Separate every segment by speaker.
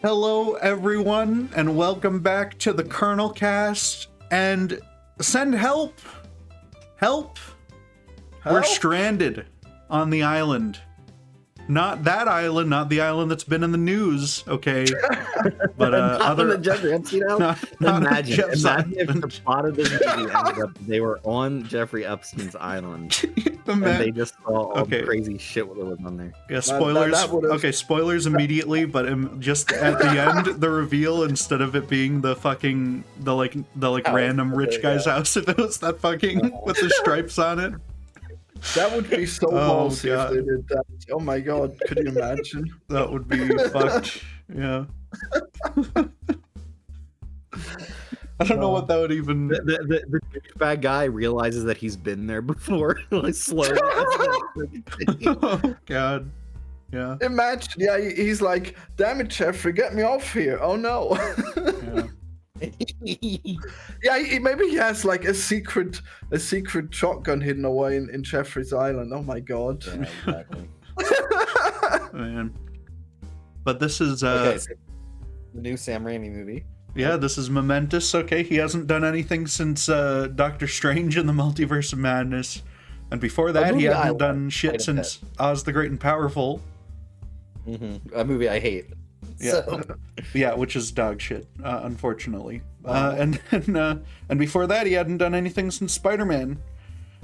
Speaker 1: Hello, everyone, and welcome back to the Colonelcast. And send help! Help! We're stranded on the island. Not that island, not the island that's been in the news, okay? But
Speaker 2: on the Jeffrey Epstein island. Imagine if the plot of this movie ended up they were on Jeffrey Epstein's island and they just saw all the crazy shit that was on there.
Speaker 1: Yeah, spoilers. Okay, spoilers immediately, but just at the end, the reveal, instead of it being the random rich guy's house, if it was that fucking with the stripes on it.
Speaker 3: That would be so ballsy if they did that. Oh my god, could you imagine?
Speaker 1: That would be fucked. Yeah. I don't know what that would even.
Speaker 2: The bad guy realizes that he's been there before. Like slowly.
Speaker 1: Oh god. Yeah.
Speaker 3: Imagine. Yeah, he's like, "Damn it, Jeffrey, get me off here!" Oh no.
Speaker 1: Yeah.
Speaker 3: Yeah, maybe he has like a secret shotgun hidden away in Jeffrey's Island. Oh my god.
Speaker 2: Yeah, exactly.
Speaker 1: Man. But this is
Speaker 2: the new Sam Raimi movie.
Speaker 1: Yeah, this is momentous. Okay, he hasn't done anything since Doctor Strange in the Multiverse of Madness, and before that, he hasn't done shit since Oz the Great and Powerful.
Speaker 2: Mm-hmm. A movie I hate.
Speaker 1: Yeah, so. Yeah, which is dog shit, unfortunately. And before that, he hadn't done anything since Spider-Man.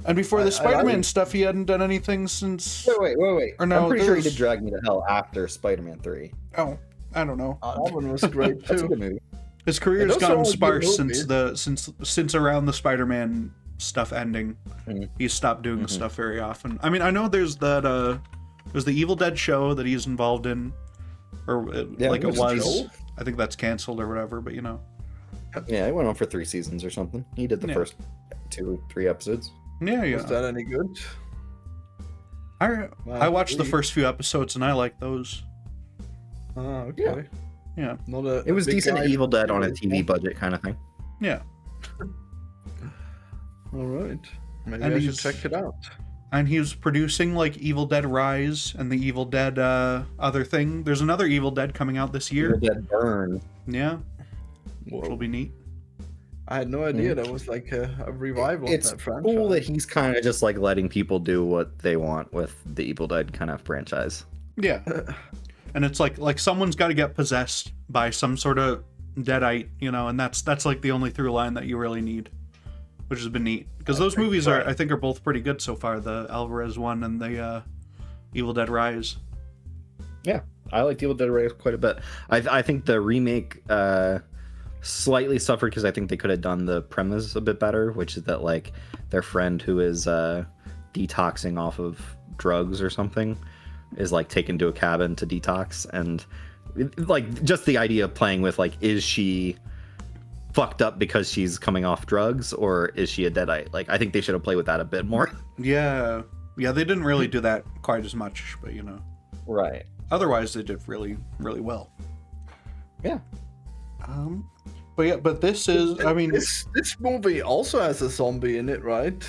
Speaker 1: And before the Spider-Man stuff, he hadn't done anything since.
Speaker 2: Wait.
Speaker 1: Or no,
Speaker 2: I'm pretty sure he did Drag Me to Hell after Spider-Man 3.
Speaker 1: Oh, I don't know.
Speaker 3: That one was great too.
Speaker 2: That's a good movie.
Speaker 1: His career's gone sparse since around the Spider-Man stuff ending. Mm-hmm. He's stopped doing stuff very often. I mean, I know there's the Evil Dead show that he's involved in. Or it was. I think that's canceled or whatever, but you know.
Speaker 2: Yeah, it went on for 3 seasons or something. He did the first 2 or 3 episodes.
Speaker 1: Yeah.
Speaker 3: Was that any good?
Speaker 1: I watched the first few episodes and I like those.
Speaker 3: Oh, okay.
Speaker 1: Yeah.
Speaker 2: It was decent Evil Dead on a TV budget kind of thing.
Speaker 1: Yeah.
Speaker 3: All right. Maybe I should check it out.
Speaker 1: And he was producing like Evil Dead Rise and the Evil Dead other thing. There's another Evil Dead coming out this year.
Speaker 2: Evil Dead Burn.
Speaker 1: Yeah. Which will be neat.
Speaker 3: I had no idea that was like a revival of that franchise.
Speaker 2: It's cool that he's kind of just like letting people do what they want with the Evil Dead kind of franchise.
Speaker 1: Yeah. And it's like someone's got to get possessed by some sort of deadite, you know, and that's like the only through line that you really need. Which has been neat because those movies I think are both pretty good so far. The Alvarez one and the Evil Dead Rise.
Speaker 2: Yeah, I liked Evil Dead Rise quite a bit. I think the remake slightly suffered because I think they could have done the premise a bit better, which is that like their friend who is detoxing off of drugs or something is like taken to a cabin to detox, and like just the idea of playing with like, is she fucked up because she's coming off drugs or is she a deadite? Like I think they should have played with that a bit more.
Speaker 1: Yeah they didn't really do that quite as much, but you know,
Speaker 2: right,
Speaker 1: otherwise they did really well.
Speaker 2: Yeah.
Speaker 1: But this is, I mean,
Speaker 3: this movie also has a zombie in it, right?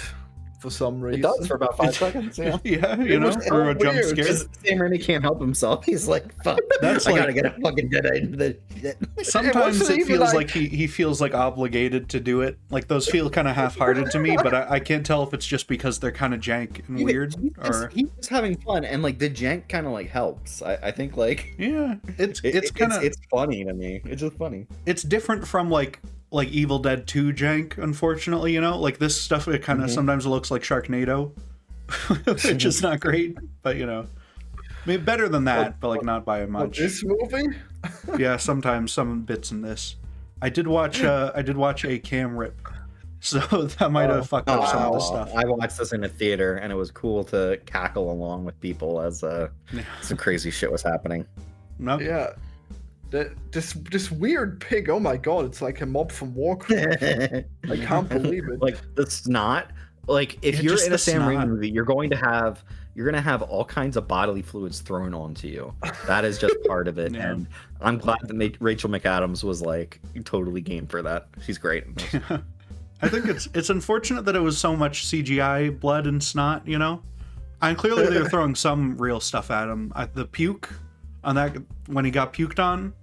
Speaker 3: For some reason.
Speaker 2: It does for about 5 seconds. Yeah,
Speaker 1: yeah, you know, for a jump scare.
Speaker 2: Sam Raimi can't help himself. He's like, "Fuck, I gotta get a fucking deadite into this shit."
Speaker 1: Sometimes it feels like he feels like obligated to do it. Like those feel kind of half-hearted to me, but I can't tell if it's just because they're kind of jank and weird, or
Speaker 2: he's just having fun, and like the jank kind of like helps. I think like
Speaker 1: it's kind of
Speaker 2: it's funny to me. It's just funny.
Speaker 1: It's different from like Evil Dead 2 jank, unfortunately, you know? Like this stuff, it kind of sometimes looks like Sharknado, which is not great, but you know. I mean, better than that, but like not by much.
Speaker 3: This movie?
Speaker 1: Yeah, sometimes some bits in this. I did watch a cam rip, so that might have fucked up some of the stuff.
Speaker 2: I watched this in a theater, and it was cool to cackle along with people as some crazy shit was happening.
Speaker 1: No.
Speaker 3: Yeah. This weird pig, oh my god, it's like a mob from Warcraft. I can't believe it.
Speaker 2: Like the snot. Like if you're in a Sam Raimi movie, you're gonna have all kinds of bodily fluids thrown onto you. That is just part of it. And I'm glad that Rachel McAdams was like totally game for that. She's great.
Speaker 1: I think it's unfortunate that it was so much CGI blood and snot, you know? And clearly they were throwing some real stuff at him. The puke on that, when he got puked on,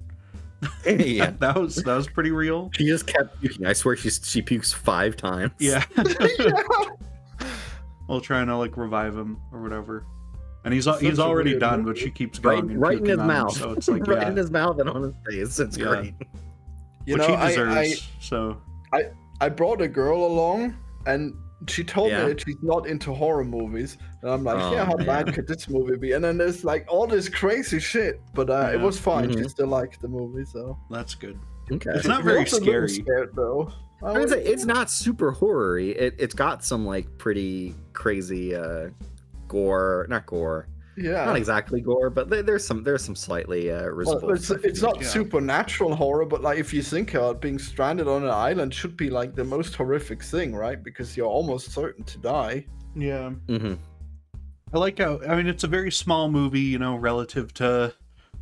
Speaker 2: Yeah.
Speaker 1: That was pretty real.
Speaker 2: She just kept puking. I swear she pukes 5 times.
Speaker 1: Yeah.
Speaker 3: Yeah.
Speaker 1: While trying to like revive him or whatever. And he's
Speaker 3: Such a
Speaker 1: already
Speaker 3: weird
Speaker 1: done,
Speaker 3: movie.
Speaker 1: but she keeps going
Speaker 2: Right
Speaker 1: and
Speaker 2: in his
Speaker 1: puking on him,
Speaker 2: mouth.
Speaker 1: so it's like
Speaker 2: right
Speaker 1: yeah,
Speaker 2: in his mouth and on his face. It's
Speaker 1: Yeah.
Speaker 2: great.
Speaker 3: You
Speaker 1: which
Speaker 3: know,
Speaker 1: he deserves. So
Speaker 3: I brought a girl along, and she told
Speaker 2: Yeah.
Speaker 3: me that she's not into horror movies. And I'm like,
Speaker 2: Oh,
Speaker 3: yeah, how bad
Speaker 2: man.
Speaker 3: could this movie be? And then there's like all this crazy shit, but
Speaker 1: Yeah.
Speaker 3: it was fine. She
Speaker 2: Mhm.
Speaker 3: still liked the movie, so.
Speaker 1: that's good.
Speaker 2: Okay.
Speaker 1: It's not
Speaker 3: She
Speaker 1: very
Speaker 3: was a little
Speaker 1: scary.
Speaker 3: scared, though.
Speaker 2: I would say it's not super horror-y. It's got some like pretty crazy gore, not gore,
Speaker 3: Yeah.
Speaker 2: not exactly gore, but there's some slightly risible.
Speaker 3: Well, it's not
Speaker 1: Yeah.
Speaker 3: supernatural horror, but like if you think about it, being stranded on an island should be like the most horrific thing, right? Because you're almost certain to die.
Speaker 1: Yeah.
Speaker 2: Mm-hmm.
Speaker 1: I like how, I mean, it's a very small movie, you know, relative to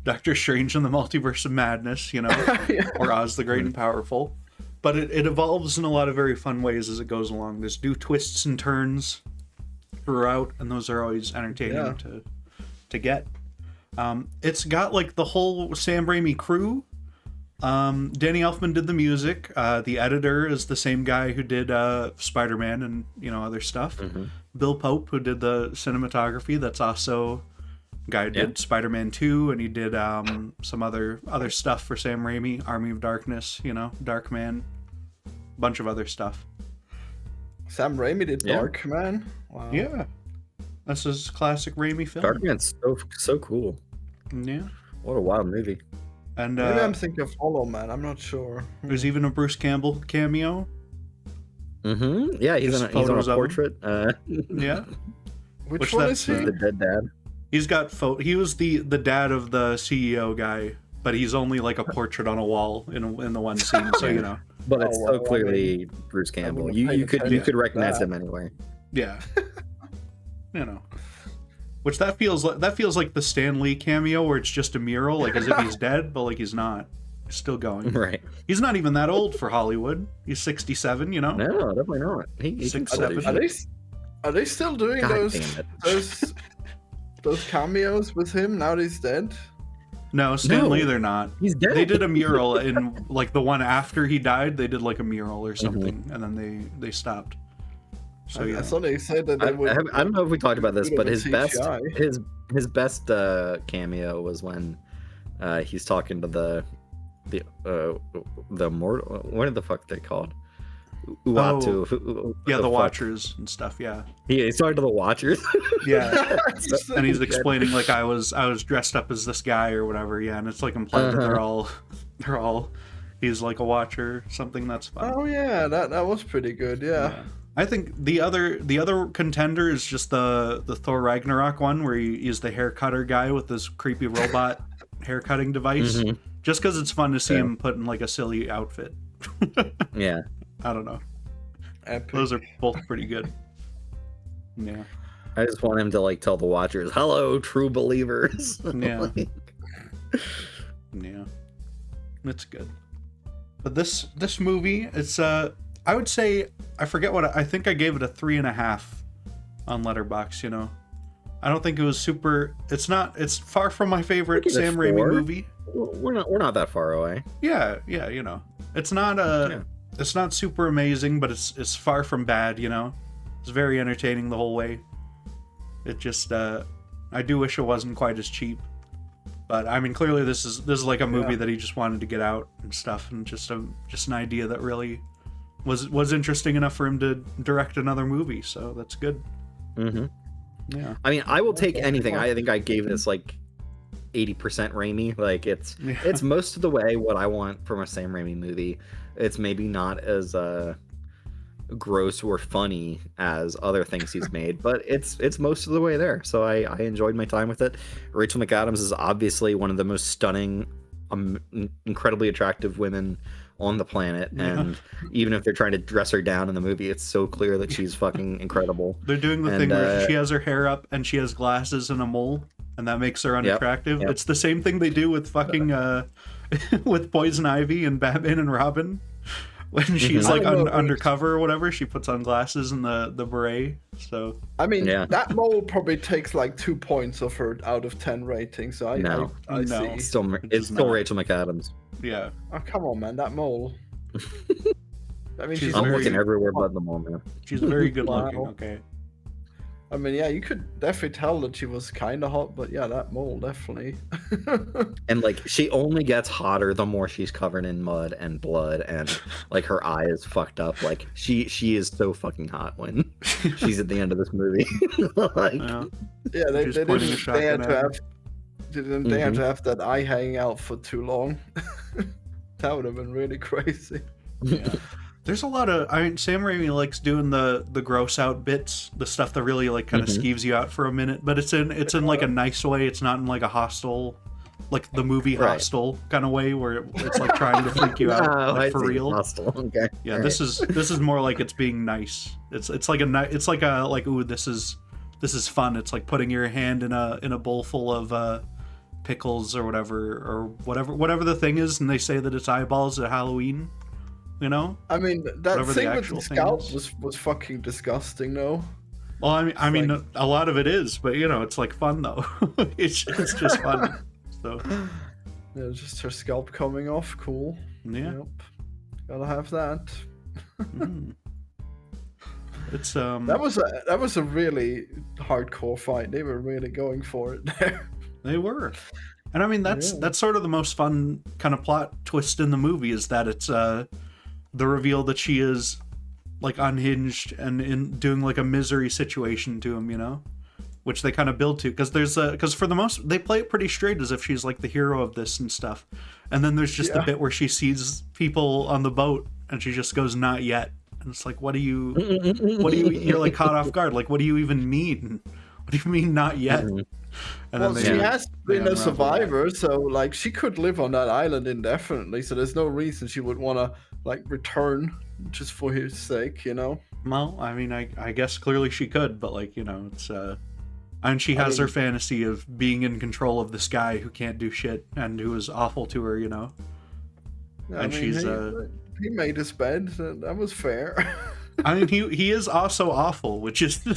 Speaker 1: Doctor Strange and the Multiverse of Madness, you know,
Speaker 3: Yeah.
Speaker 1: or Oz the Great and Powerful. But it evolves in a lot of very fun ways as it goes along. There's new twists and turns throughout, and those are always entertaining
Speaker 3: Yeah.
Speaker 1: to get. It's got like the whole Sam Raimi crew. Danny Elfman did the music. The editor is the same guy who did Spider-Man and, you know, other stuff.
Speaker 2: Mm-hmm.
Speaker 1: Bill Pope, who did the cinematography, that's also a guy who did Spider-Man 2, and he did some other stuff for Sam Raimi, Army of Darkness, you know, Darkman, bunch of other stuff.
Speaker 3: Sam Raimi did
Speaker 2: Yeah.
Speaker 3: Darkman. Wow.
Speaker 1: Yeah. This is classic Raimi film.
Speaker 2: Darkman's so cool.
Speaker 1: Yeah.
Speaker 2: What a wild movie.
Speaker 1: And
Speaker 3: Maybe I'm thinking of Hollow Man. I'm not sure.
Speaker 1: there's even a Bruce Campbell cameo.
Speaker 2: Mm-hmm. Yeah, he's
Speaker 1: Just
Speaker 2: on a
Speaker 1: photos of him.
Speaker 2: portrait.
Speaker 1: Yeah.
Speaker 3: Which
Speaker 1: Which
Speaker 3: one
Speaker 1: that's
Speaker 3: is he?
Speaker 2: He's the dead dad.
Speaker 1: He's got he was the dad of the CEO guy, but he's only like a portrait on a wall in the one scene, so you know.
Speaker 2: But it's
Speaker 3: Oh,
Speaker 2: so
Speaker 3: well, I
Speaker 2: clearly Bruce Campbell.
Speaker 3: wouldn't have
Speaker 2: You
Speaker 3: paid
Speaker 2: could
Speaker 3: attention
Speaker 2: recognize
Speaker 3: to
Speaker 2: him anywhere.
Speaker 1: Yeah. You know. Which that feels like the Stan Lee cameo where it's just a mural, like as if he's dead, but like he's not. He's still going.
Speaker 2: Right.
Speaker 1: He's not even that old for Hollywood. He's 67, you know?
Speaker 2: No, definitely not. He can
Speaker 1: 6'7".
Speaker 2: still do
Speaker 3: Are
Speaker 2: shit.
Speaker 3: they still doing
Speaker 2: God
Speaker 3: those
Speaker 2: damn it.
Speaker 3: those cameos with him now that he's dead?
Speaker 1: No, Stan
Speaker 2: No.
Speaker 1: Lee, they're not.
Speaker 2: He's dead.
Speaker 1: They did a mural in like the one after he died. They did like a mural or something, and then they stopped. So
Speaker 3: I
Speaker 1: yeah,
Speaker 3: saw they said that
Speaker 2: I
Speaker 3: they would.
Speaker 2: don't know if we talked about this,
Speaker 3: Bit
Speaker 2: but
Speaker 3: of a
Speaker 2: his best
Speaker 3: CGI.
Speaker 2: his best cameo was when he's talking to the mortal. What the fuck they called? Uatu.
Speaker 1: yeah, the
Speaker 2: fuck?
Speaker 1: Watchers and stuff. Yeah,
Speaker 2: He's talking to the Watchers.
Speaker 1: yeah, and he's
Speaker 3: Yeah.
Speaker 1: explaining like I was dressed up as this guy or whatever. Yeah, and it's like implied that they're all he's like a Watcher, something. That's fun.
Speaker 3: Oh yeah, that was pretty good. Yeah.
Speaker 1: I think the other contender is just the Thor Ragnarok one where he's the hair cutter guy with this creepy robot hair cutting device.
Speaker 2: Mhm.
Speaker 1: Just because it's fun to see
Speaker 2: Yeah.
Speaker 1: him put in like a silly outfit.
Speaker 2: Yeah.
Speaker 1: I don't know.
Speaker 3: Epic.
Speaker 1: Those are both pretty good. Yeah.
Speaker 2: I just want him to like tell the Watchers, "Hello, true believers."
Speaker 1: Yeah.
Speaker 2: Like,
Speaker 1: Yeah. It's good. But this movie, it's I would say I forget what I think I gave it a 3.5 on Letterboxd, you know. I don't think it was super it's far from my favorite
Speaker 2: Give it a
Speaker 1: Sam Raimi
Speaker 2: 4.
Speaker 1: movie.
Speaker 2: we're not that far away.
Speaker 1: Yeah, you know. It's not it's not super amazing, but it's far from bad, you know. It's very entertaining the whole way. It just I do wish it wasn't quite as cheap. But I mean clearly this is like a movie that he just wanted to get out and stuff, and just an idea that really was interesting enough for him to direct another movie, so that's good.
Speaker 2: Mm-hmm.
Speaker 1: Yeah.
Speaker 2: I mean, I will take anything. I think I gave this like 80% Raimi. Like it's most of the way what I want from a Sam Raimi movie. It's maybe not as gross or funny as other things he's made, but it's most of the way there. So I enjoyed my time with it. Rachel McAdams is obviously one of the most stunning, incredibly attractive women on the planet, and even if they're trying to dress her down in the movie, it's so clear that she's fucking incredible.
Speaker 1: They're doing the thing where she has her hair up and she has glasses and a mole, and that makes her unattractive.
Speaker 2: Yep.
Speaker 1: It's the same thing they do with fucking with Poison Ivy and Batman and Robin. When she's like undercover or whatever, she puts on glasses and the beret. So
Speaker 3: I mean, that mole probably takes like 2 points of her out of 10 rating. So I
Speaker 1: No.
Speaker 3: see.
Speaker 2: It's still Rachel McAdams.
Speaker 1: Yeah.
Speaker 3: Oh, come on, man, that mole. I mean,
Speaker 1: She's
Speaker 3: she's
Speaker 2: I'm
Speaker 1: very-
Speaker 2: looking everywhere but the mole, man.
Speaker 1: She's very good
Speaker 3: Wow.
Speaker 1: looking, okay.
Speaker 3: I mean, yeah, you could definitely tell that she was kind of hot, but yeah, that mole definitely.
Speaker 2: And like she only gets hotter the more she's covered in mud and blood, and like her eye is fucked up. Like she is so fucking hot when she's at the end of this movie. Like,
Speaker 1: Yeah.
Speaker 3: Yeah, they
Speaker 1: She's
Speaker 3: didn't
Speaker 1: pointing a
Speaker 3: dare
Speaker 1: shotgun
Speaker 3: to
Speaker 1: at
Speaker 3: have to have that eye hanging out for too long. That would have been really crazy.
Speaker 1: Yeah. There's a lot of Sam Raimi likes doing the gross out bits, the stuff that really like kind of skeeves you out for a minute, but it's in like a nice way. It's not in like a hostile, like the movie Hostel kind of way where it's like trying to freak you out like, for real.
Speaker 2: Hostile. Okay.
Speaker 1: Yeah,
Speaker 2: All
Speaker 1: this is more like it's being nice. It's like ooh, this is fun. It's like putting your hand in a bowl full of pickles or whatever the thing is, and they say that it's eyeballs at Halloween. You know?
Speaker 3: I mean, that
Speaker 1: Whatever the
Speaker 3: thing with
Speaker 1: actual
Speaker 3: the
Speaker 1: thing
Speaker 3: scalp
Speaker 1: is.
Speaker 3: was fucking disgusting, though.
Speaker 1: Well, I mean,
Speaker 3: like-
Speaker 1: a lot of it is, but you know, it's like fun though. it's just fun. So
Speaker 3: Yeah, it was just her scalp coming off. Cool.
Speaker 1: yeah,
Speaker 3: Yep. Gotta have that.
Speaker 1: Mm. It's
Speaker 3: That was a really hardcore fight. They were really going for it there.
Speaker 1: They were, and I mean that's sort of the most fun kind of plot twist in the movie is that it's the reveal that she is like unhinged and in doing like a misery situation to him, you know, which they kind of build to because for the most they play it pretty straight as if she's like the hero of this and stuff, and then there's just a bit where she sees people on the boat and she just goes not yet, and it's like what do you you're like caught off guard, like what do you even mean? What do you mean not yet? And
Speaker 3: Well,
Speaker 1: then
Speaker 3: she
Speaker 1: they-
Speaker 3: has
Speaker 1: they
Speaker 3: been a
Speaker 1: unravel that.
Speaker 3: survivor, so like she could live on that island indefinitely. So there's no reason she would want to like return just for his sake, you know.
Speaker 1: Well, I mean, I guess clearly she could, but like, you know, it's and she has her fantasy of being in control of this guy who can't do shit and who is awful to her, you know.
Speaker 3: I
Speaker 1: And
Speaker 3: mean,
Speaker 1: she's
Speaker 3: he made his bed. That was fair.
Speaker 1: I mean, he is also awful, which is the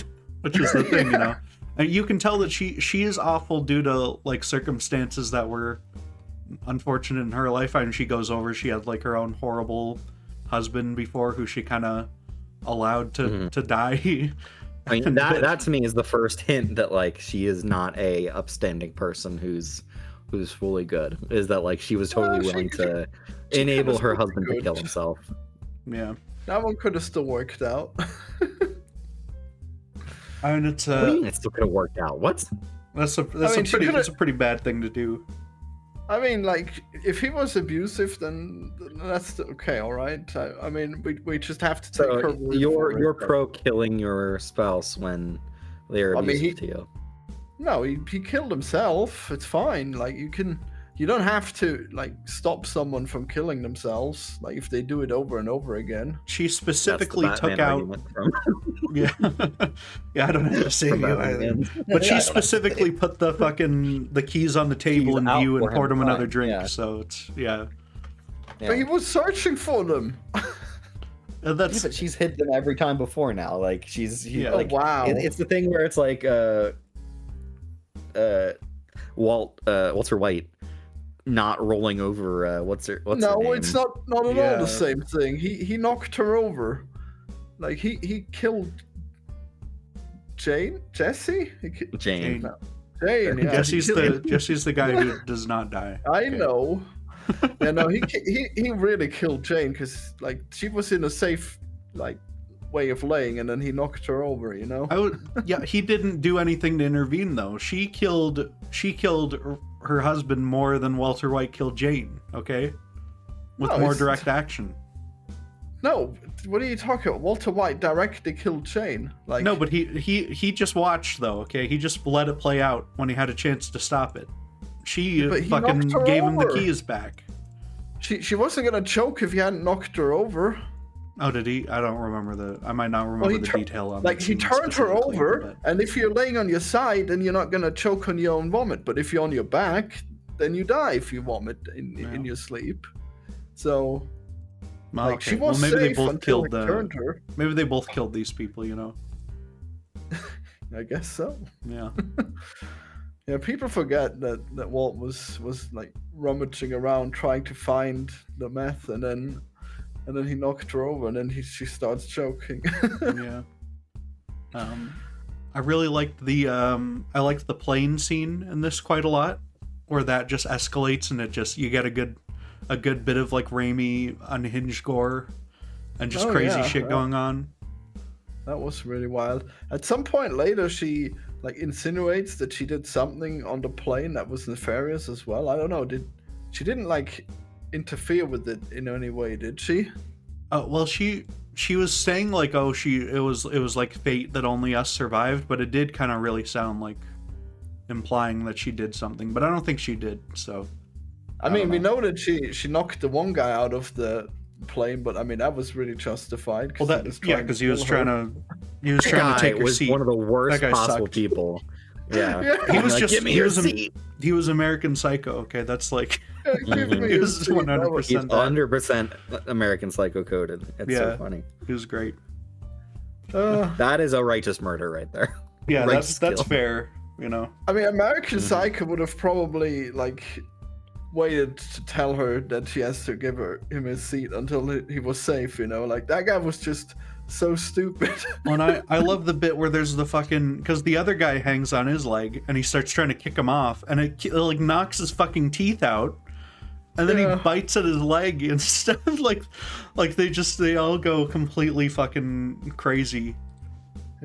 Speaker 1: thing, you know. And you can tell that she is awful due to like circumstances that were unfortunate in her life. And she goes over, she had like her own horrible husband before who she kind of allowed to die.
Speaker 2: I mean, that to me is the first hint that like she is not a upstanding person who's fully good. Is that like she was totally willing to enable her husband to kill himself.
Speaker 1: Yeah.
Speaker 3: That one could have still worked out.
Speaker 1: I mean, it's
Speaker 2: What do you mean it still could have worked out? What?
Speaker 1: that's a
Speaker 3: she
Speaker 1: pretty bad thing to do.
Speaker 3: I mean, like, if he was abusive, then that's okay, all right. I mean, we just have to take her
Speaker 2: So
Speaker 3: word for
Speaker 2: you're
Speaker 3: it.
Speaker 2: pro killing your spouse when they're
Speaker 3: I mean,
Speaker 2: abusive to you.
Speaker 3: No, he killed himself. It's fine. Like you don't have to like stop someone from killing themselves. Like if they do it over and over again.
Speaker 1: She specifically
Speaker 2: That's the
Speaker 1: took
Speaker 2: Batman
Speaker 1: out.
Speaker 2: argument from-
Speaker 1: Yeah, yeah. I don't have to say
Speaker 2: from
Speaker 1: it
Speaker 2: Batman.
Speaker 1: either. But she specifically put the keys on the table
Speaker 2: Keys
Speaker 1: in
Speaker 2: out
Speaker 1: view and
Speaker 2: for him
Speaker 1: poured
Speaker 2: to
Speaker 1: him another
Speaker 2: find,
Speaker 1: drink.
Speaker 2: yeah.
Speaker 1: So it's yeah.
Speaker 3: But he was searching for them.
Speaker 1: That's
Speaker 2: But she's hid them every time before now. Like
Speaker 1: Yeah.
Speaker 2: like
Speaker 3: Oh, wow.
Speaker 2: it's the thing where it's like Walter White not rolling over what's her name?
Speaker 3: It's not at all
Speaker 1: Yeah.
Speaker 3: the same thing. He knocked her over. Like he killed Jesse?
Speaker 2: Jane.
Speaker 3: Jane, yeah.
Speaker 1: Jesse's the guy who does not die.
Speaker 3: I
Speaker 1: Okay.
Speaker 3: know. Yeah, no, he really killed Jane because like she was in a safe like way of laying, and then he knocked her over. You know.
Speaker 1: Yeah, he didn't do anything to intervene though. She killed her husband more than Walter White killed Jane. Okay, with
Speaker 3: No,
Speaker 1: more
Speaker 3: it's-
Speaker 1: direct action.
Speaker 3: No, what are you talking about? Walter White directly killed Jane. Like
Speaker 1: No, but he just watched though. Okay, he just let it play out when he had a chance to stop it. She
Speaker 3: But he
Speaker 1: fucking
Speaker 3: knocked her
Speaker 1: gave him the
Speaker 3: over.
Speaker 1: keys back.
Speaker 3: she wasn't gonna choke if he hadn't knocked her over.
Speaker 1: Oh, did he? I don't remember I might not remember the detail on
Speaker 3: Like
Speaker 1: that
Speaker 3: he
Speaker 1: scene
Speaker 3: turned her
Speaker 1: specifically,
Speaker 3: over, and if you're laying on your side, then you're not gonna choke on your own vomit. But if you're on your back, then you die if you vomit in your sleep. So
Speaker 1: but-
Speaker 3: like
Speaker 1: okay.
Speaker 3: she was
Speaker 1: maybe they
Speaker 3: safe
Speaker 1: both
Speaker 3: until
Speaker 1: killed
Speaker 3: he turned her.
Speaker 1: Maybe they both killed these people. You know?
Speaker 3: I guess so.
Speaker 1: Yeah.
Speaker 3: Yeah, people forget that Walt was like rummaging around trying to find the meth, and then he knocked her over, and then she starts choking.
Speaker 1: Yeah. I really liked the plane scene in this quite a lot, where that just escalates and you get a good bit of like Raimi unhinged gore and just crazy shit going on.
Speaker 3: That was really wild. At some point later, she like insinuates that she did something on the plane that was nefarious as well. I don't know. She didn't like interfere with it in any way, did she?
Speaker 1: Well, she was saying like, oh, it was like fate that only us survived, but it did kind of really sound like implying that she did something, but I don't think she did. So,
Speaker 3: I mean, we know that she knocked the one guy out of the plane, but I mean that was really justified.
Speaker 1: Well, because he was trying to take her seat.
Speaker 2: One of the worst possible people. Yeah.
Speaker 1: He was
Speaker 2: like,
Speaker 1: just he was American Psycho. Okay, that's like he was 100%.
Speaker 2: He's 100% American Psycho coded. It's so funny.
Speaker 1: He was great.
Speaker 2: That is a righteous murder right there.
Speaker 1: Yeah, that's fair. You know.
Speaker 3: I mean, American Psycho would have probably like waited to tell her that she has to give him his seat until he was safe, you know, like that guy was just so stupid.
Speaker 1: Well, and I love the bit where there's the fucking, because the other guy hangs on his leg and he starts trying to kick him off and it like knocks his fucking teeth out and then he bites at his leg and stuff. like they all go completely fucking crazy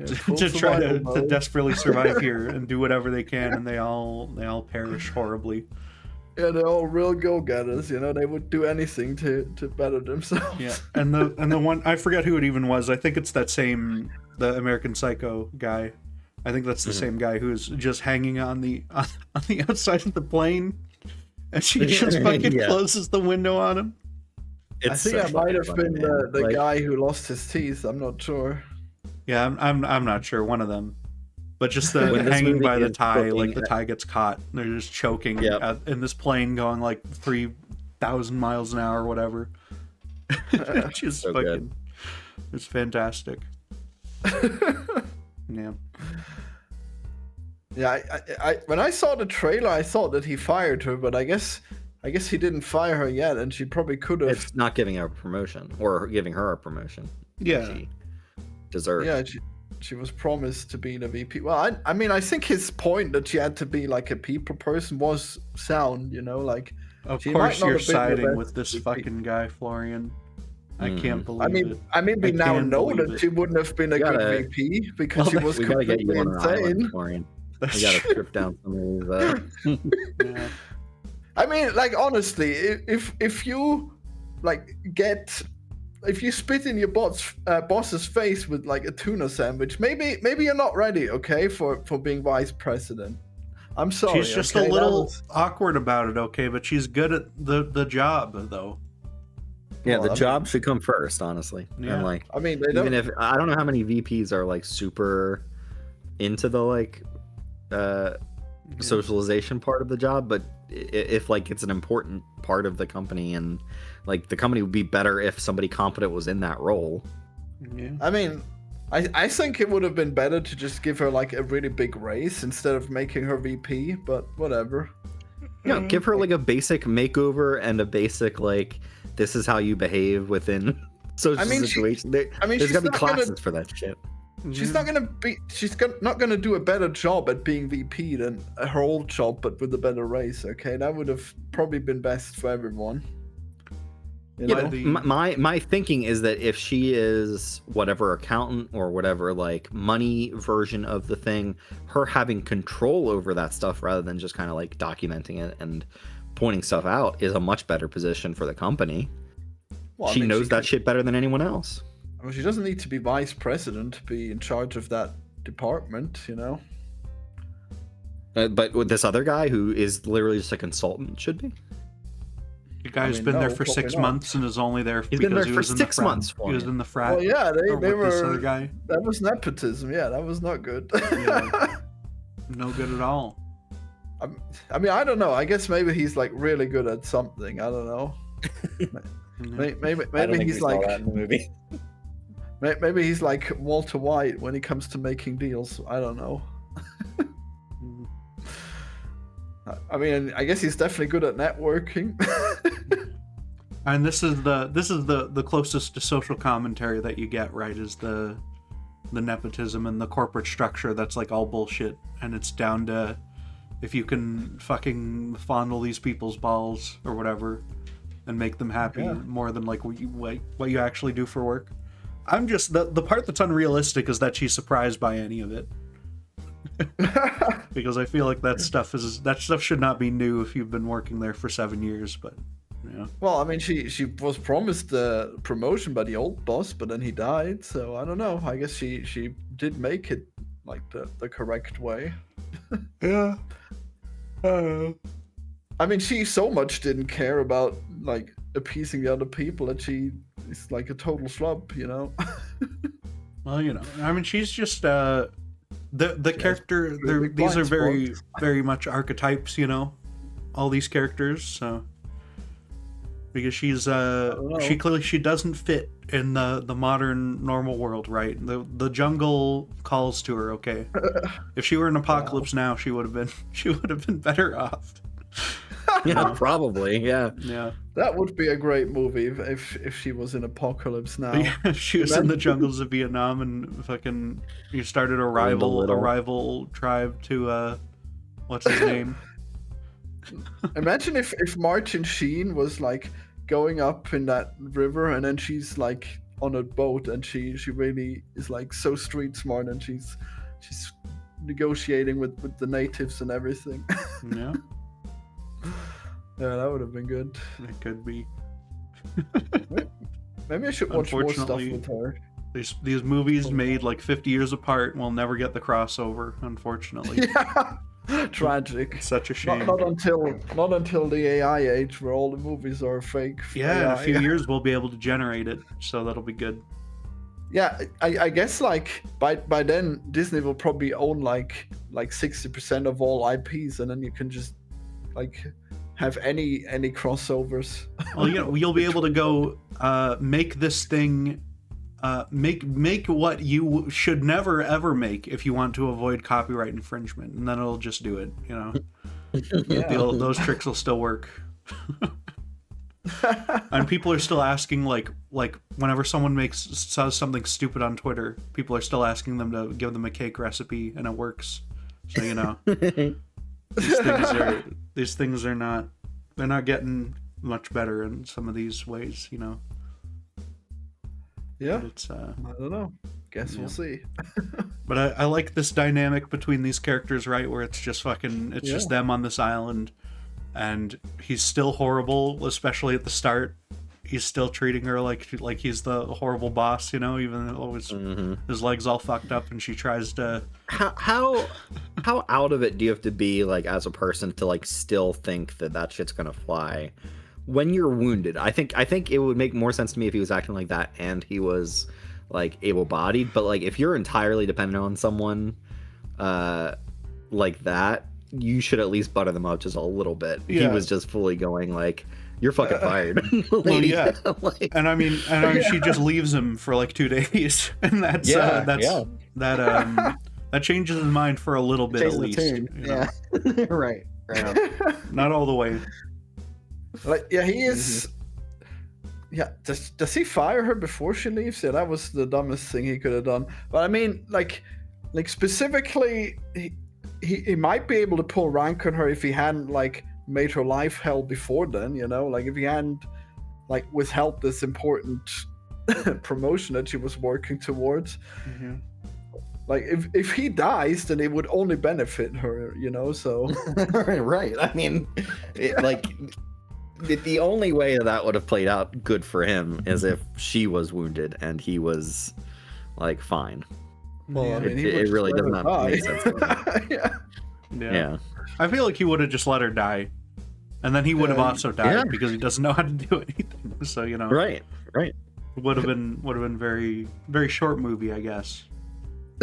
Speaker 1: to try to desperately survive here and do whatever they can, and they all perish horribly.
Speaker 3: Yeah, they're all real go-getters, you know, they would do anything to better themselves.
Speaker 1: Yeah, and the one, I forget who it even was, I think it's the American Psycho guy. I think that's the same guy who's just hanging on the outside of the plane, and she just fucking closes the window on him.
Speaker 3: I think that might have been the guy who lost his teeth, I'm not sure.
Speaker 1: Yeah, I'm not sure, one of them. But just the hanging by the tie, like the tie gets caught. They're just choking in this plane going like 3,000 miles an hour or whatever. It's just so fucking good. It's fantastic. Yeah.
Speaker 3: Yeah, I when I saw the trailer, I thought that he fired her, but I guess he didn't fire her yet, and she probably could have.
Speaker 2: It's not giving her a promotion or giving her a promotion.
Speaker 1: Yeah.
Speaker 2: She deserved.
Speaker 3: Yeah. She was promised to be the VP. Well, I mean, I think his point that she had to be like a people person was sound, you know, like.
Speaker 1: Of course you're siding with this VP. Fucking guy, Florian. I can't believe it.
Speaker 3: I mean, we now know that she wouldn't have been a good VP because she was completely insane.
Speaker 2: Florian. We gotta strip down some of these.
Speaker 1: Yeah.
Speaker 3: I mean, like, honestly, if you like if you spit in your boss's face with like a tuna sandwich, maybe you're not ready, okay, for being vice president. I'm sorry.
Speaker 1: She's just a little awkward about it, okay, but she's good at the job, though.
Speaker 2: Yeah, the job should come first, honestly. Yeah. And like,
Speaker 3: I mean,
Speaker 2: even if I don't know how many VPs are like super into the like socialization part of the job, but if like it's an important part of the company, and like the company would be better if somebody competent was in that role.
Speaker 1: Yeah.
Speaker 3: I mean, I think it would have been better to just give her like a really big raise instead of making her VP, but whatever.
Speaker 2: Yeah, give her like a basic makeover and a basic like, this is how you behave within social situations. There's gotta be classes for that shit.
Speaker 3: She's not gonna do a better job at being VP than her old job, but with a better raise. Okay, that would have probably been best for everyone. You know?
Speaker 2: My thinking is that if she is whatever accountant or whatever like money version of the thing, her having control over that stuff rather than just kind of like documenting it and pointing stuff out is a much better position for the company. Well, she knows that shit better than anyone else.
Speaker 3: Well, she doesn't need to be vice president to be in charge of that department, you know.
Speaker 2: But with this other guy who is literally just a consultant should be.
Speaker 1: The guy's been there for 6 months and is only there
Speaker 2: because he was in the frat.
Speaker 1: He was in the frat.
Speaker 3: Well, yeah, they were.
Speaker 1: This other guy.
Speaker 3: That was nepotism. Yeah, that was not good.
Speaker 1: Yeah, no good at all.
Speaker 3: I mean, I don't know. I guess maybe he's like really good at something. I don't know. Maybe he's like.
Speaker 2: That in the movie.
Speaker 3: Maybe he's like Walter White when it comes to making deals. I don't know. I mean, I guess he's definitely good at networking.
Speaker 1: And this is the closest to social commentary that you get, right? Is the nepotism and the corporate structure that's like all bullshit, and it's down to if you can fucking fondle these people's balls or whatever and make them happy more than like what you actually do for work. I'm just the part that's unrealistic is that she's surprised by any of it. Because I feel like that stuff should not be new if you've been working there for 7 years, but yeah.
Speaker 3: Well, I mean, she was promised the promotion by the old boss, but then he died, so I don't know. I guess she did make it like the correct way.
Speaker 1: Yeah.
Speaker 3: I mean, she so much didn't care about like appeasing the other people that she is like a total schlub, you know.
Speaker 1: Well, you know, I mean, she's just the character. These are very very much archetypes, you know, all these characters. So because she doesn't fit in the modern normal world, right? The jungle calls to her. Okay, if she were in Apocalypse Now, she would have been better off.
Speaker 2: Yeah, probably. Yeah.
Speaker 1: Yeah.
Speaker 3: That would be a great movie if she was in Apocalypse Now.
Speaker 1: Yeah, she was in the jungles of Vietnam and fucking you started a rival tribe to what's his name?
Speaker 3: Imagine if Martin Sheen was like going up in that river and then she's like on a boat and she really is like so street smart and she's negotiating with the natives and everything.
Speaker 1: Yeah.
Speaker 3: Yeah, that would have been good.
Speaker 1: It could be.
Speaker 3: Maybe I should watch more stuff with her.
Speaker 1: These movies made like 50 years apart will never get the crossover, unfortunately.
Speaker 3: Yeah. Tragic.
Speaker 1: Such a shame.
Speaker 3: Not until the AI age where all the movies are fake.
Speaker 1: Yeah, in
Speaker 3: AI.
Speaker 1: a few years we'll be able to generate it, so that'll be good.
Speaker 3: Yeah, I guess like by then Disney will probably own like 60% of all IPs, and then you can just like have any crossovers.
Speaker 1: Well, yeah, you'll be able to go make this thing, make what you should never ever make if you want to avoid copyright infringement, and then it'll just do it. You know,
Speaker 3: Yeah.
Speaker 1: those tricks will still work. And people are still asking, like whenever someone says something stupid on Twitter, people are still asking them to give them a cake recipe, and it works. So you know, these things are not getting much better in some of these ways. You know.
Speaker 3: Yeah.
Speaker 1: But it's
Speaker 3: I don't know. Guess we'll see.
Speaker 1: But I like this dynamic between these characters, right? Where it's just just them on this island. And he's still horrible, especially at the start. He's still treating her like he's the horrible boss, you know, even though his leg's all fucked up and she tries to...
Speaker 2: How out of it do you have to be, like, as a person to, like, still think that shit's gonna fly when you're wounded? I think it would make more sense to me if he was acting like that and he was, like, able-bodied. But, like, if you're entirely dependent on someone like that, you should at least butter them up just a little bit. Yeah. He was just fully going like, "You're fucking fired."
Speaker 1: Well, yeah. And I mean, she just leaves him for like 2 days, and that changes his mind for a little bit at least. You know?
Speaker 2: Yeah, right.
Speaker 1: Not all the way.
Speaker 3: Like, yeah, he is. Yeah, does he fire her before she leaves? Yeah, that was the dumbest thing he could have done. But I mean, like specifically. He might be able to pull rank on her if he hadn't like made her life hell before then, you know, like if he hadn't like withheld this important promotion that she was working towards. Mm-hmm. Like if he dies, then it would only benefit her, you know. So
Speaker 2: right. I mean, the only way that would have played out good for him is if she was wounded and he was like fine.
Speaker 3: Well, I mean,
Speaker 2: it really does not make sense to me.
Speaker 1: Yeah. I feel like he would have just let her die, and then he would have also died because he doesn't know how to do anything. So you know,
Speaker 2: right.
Speaker 1: Would have been very very short movie, I guess.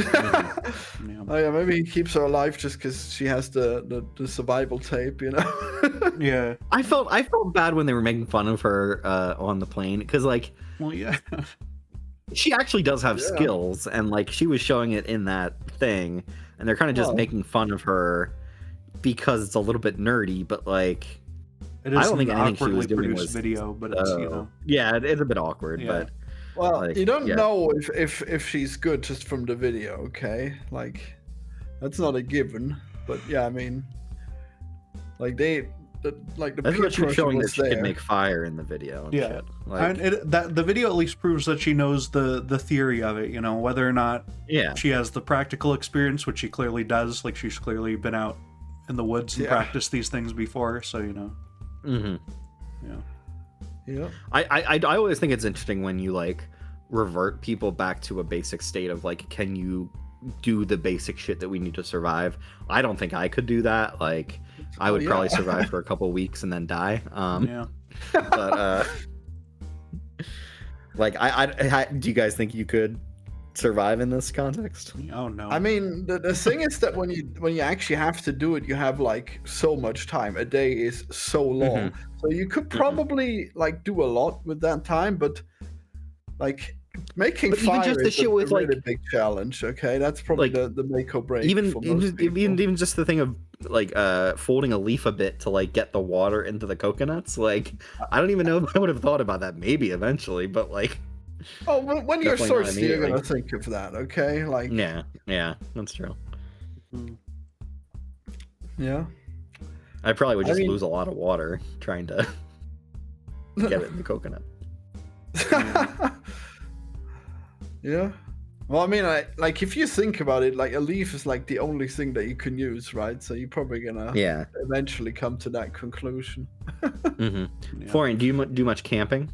Speaker 3: Oh yeah, maybe he keeps her alive just because she has the survival tape, you know.
Speaker 1: Yeah.
Speaker 2: I felt bad when they were making fun of her on the plane because like.
Speaker 1: Well, yeah.
Speaker 2: She actually does have skills, and like she was showing it in that thing, and they're kind of just making fun of her because it's a little bit nerdy, but like
Speaker 1: It is
Speaker 2: I don't think
Speaker 1: an
Speaker 2: anything she
Speaker 1: awkwardly
Speaker 2: was doing
Speaker 1: produced
Speaker 2: was
Speaker 1: video, but it's
Speaker 2: yeah, it's a bit awkward,
Speaker 1: Yeah.
Speaker 2: but
Speaker 3: Well,
Speaker 2: like,
Speaker 3: you don't
Speaker 2: yeah.
Speaker 3: know if she's good just from the video, okay? Like, that's not a given. But yeah, I mean, like the
Speaker 2: That's what she was showing that she
Speaker 3: there.
Speaker 2: could make fire in the video. And
Speaker 1: Yeah.
Speaker 2: shit. Like,
Speaker 1: and the video at least proves that she knows the theory of it. You know, whether or not
Speaker 2: yeah,
Speaker 1: she has the practical experience, which she clearly does. Like she's clearly been out in the woods and practiced these things before. So you know.
Speaker 2: mm-hmm.
Speaker 1: Yeah.
Speaker 3: Yeah.
Speaker 2: I always think it's interesting when you like revert people back to a basic state of like, can you do the basic shit that we need to survive? I don't think I could do that. Like, I would probably survive for a couple weeks and then die.
Speaker 1: Yeah.
Speaker 2: But like, I do you guys think you could survive in this context?
Speaker 1: Oh no.
Speaker 3: I mean, the thing is that when you actually have to do it, you have like so much time. A day is so long, so you could probably like do a lot with that time. But like making fire
Speaker 2: even just the
Speaker 3: is
Speaker 2: shit with
Speaker 3: a really
Speaker 2: like
Speaker 3: big challenge. Okay, that's probably
Speaker 2: like,
Speaker 3: the make or break.
Speaker 2: even
Speaker 3: for most people.
Speaker 2: even just the thing of like folding a leaf a bit to like get the water into the coconuts. Like, I don't even know if I would have thought about that. Maybe eventually, but like.
Speaker 3: Oh, when you're
Speaker 2: Definitely not
Speaker 3: thirsty, you're gonna
Speaker 2: immediately.
Speaker 3: think of that, okay? Like,
Speaker 2: Yeah, that's true.
Speaker 3: yeah.
Speaker 2: I probably would
Speaker 3: I
Speaker 2: just
Speaker 3: mean-
Speaker 2: lose a lot of water trying to get it in the coconut.
Speaker 3: Yeah. Well, I mean, like if you think about it, like a leaf is like the only thing that you can use, right? So you're probably gonna
Speaker 2: Yeah.
Speaker 3: eventually come to that conclusion.
Speaker 2: hmm
Speaker 1: Yeah.
Speaker 2: Florian, do you do much camping?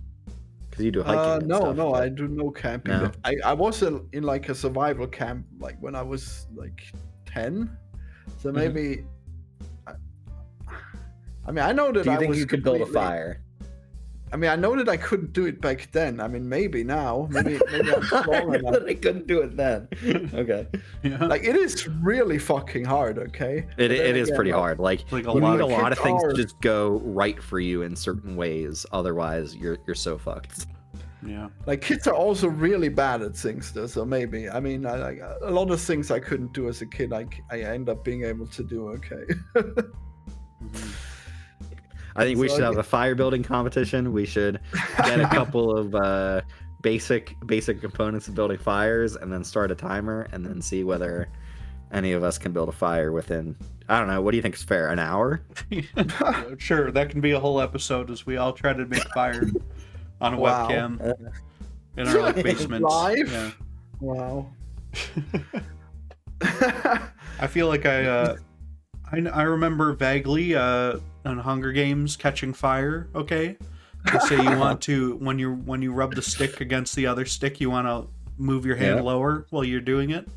Speaker 2: Because you do hiking. And
Speaker 3: No,
Speaker 2: stuff,
Speaker 3: no,
Speaker 2: but-
Speaker 3: I do no camping.
Speaker 2: No?
Speaker 3: I was in like a survival camp like when I was like 10. So maybe. I mean, I know that
Speaker 2: Do you
Speaker 3: I
Speaker 2: think
Speaker 3: was
Speaker 2: you could build a
Speaker 3: completely-
Speaker 2: fire?
Speaker 3: I mean, I know that I couldn't do it back then. I mean, maybe now. Maybe I'm strong enough.
Speaker 2: I couldn't do it then. Okay.
Speaker 1: Yeah.
Speaker 3: Like it is really fucking hard. Okay.
Speaker 2: It
Speaker 3: But then
Speaker 2: is
Speaker 3: again,
Speaker 2: pretty
Speaker 3: like,
Speaker 2: hard. Like,
Speaker 1: Like a
Speaker 2: you
Speaker 1: lot
Speaker 2: need a
Speaker 1: of
Speaker 2: lot of
Speaker 3: kids
Speaker 2: things
Speaker 3: are-
Speaker 2: to just go right for you in certain ways. Otherwise, you're so fucked.
Speaker 1: Yeah.
Speaker 3: Like kids are also really bad at things, though. So maybe. I mean, like a lot of things I couldn't do as a kid, I end up being able to do. Okay.
Speaker 1: Mhm.
Speaker 2: I think we
Speaker 3: So
Speaker 2: should
Speaker 3: I
Speaker 2: have a fire building competition. We should get a couple of basic components of building fires, and then start a timer, and then see whether any of us can build a fire within. I don't know. What do you think is fair? An hour?
Speaker 1: Yeah, sure, that can be a whole episode as we all try to make fire on a
Speaker 3: Wow.
Speaker 1: webcam in our like basements.
Speaker 3: Live?
Speaker 1: Yeah.
Speaker 3: Wow.
Speaker 1: I feel like I remember vaguely on Hunger Games catching fire. Okay, they say you want to when you rub the stick against the other stick, you want to move your hand
Speaker 2: Yeah.
Speaker 1: lower while you're doing it.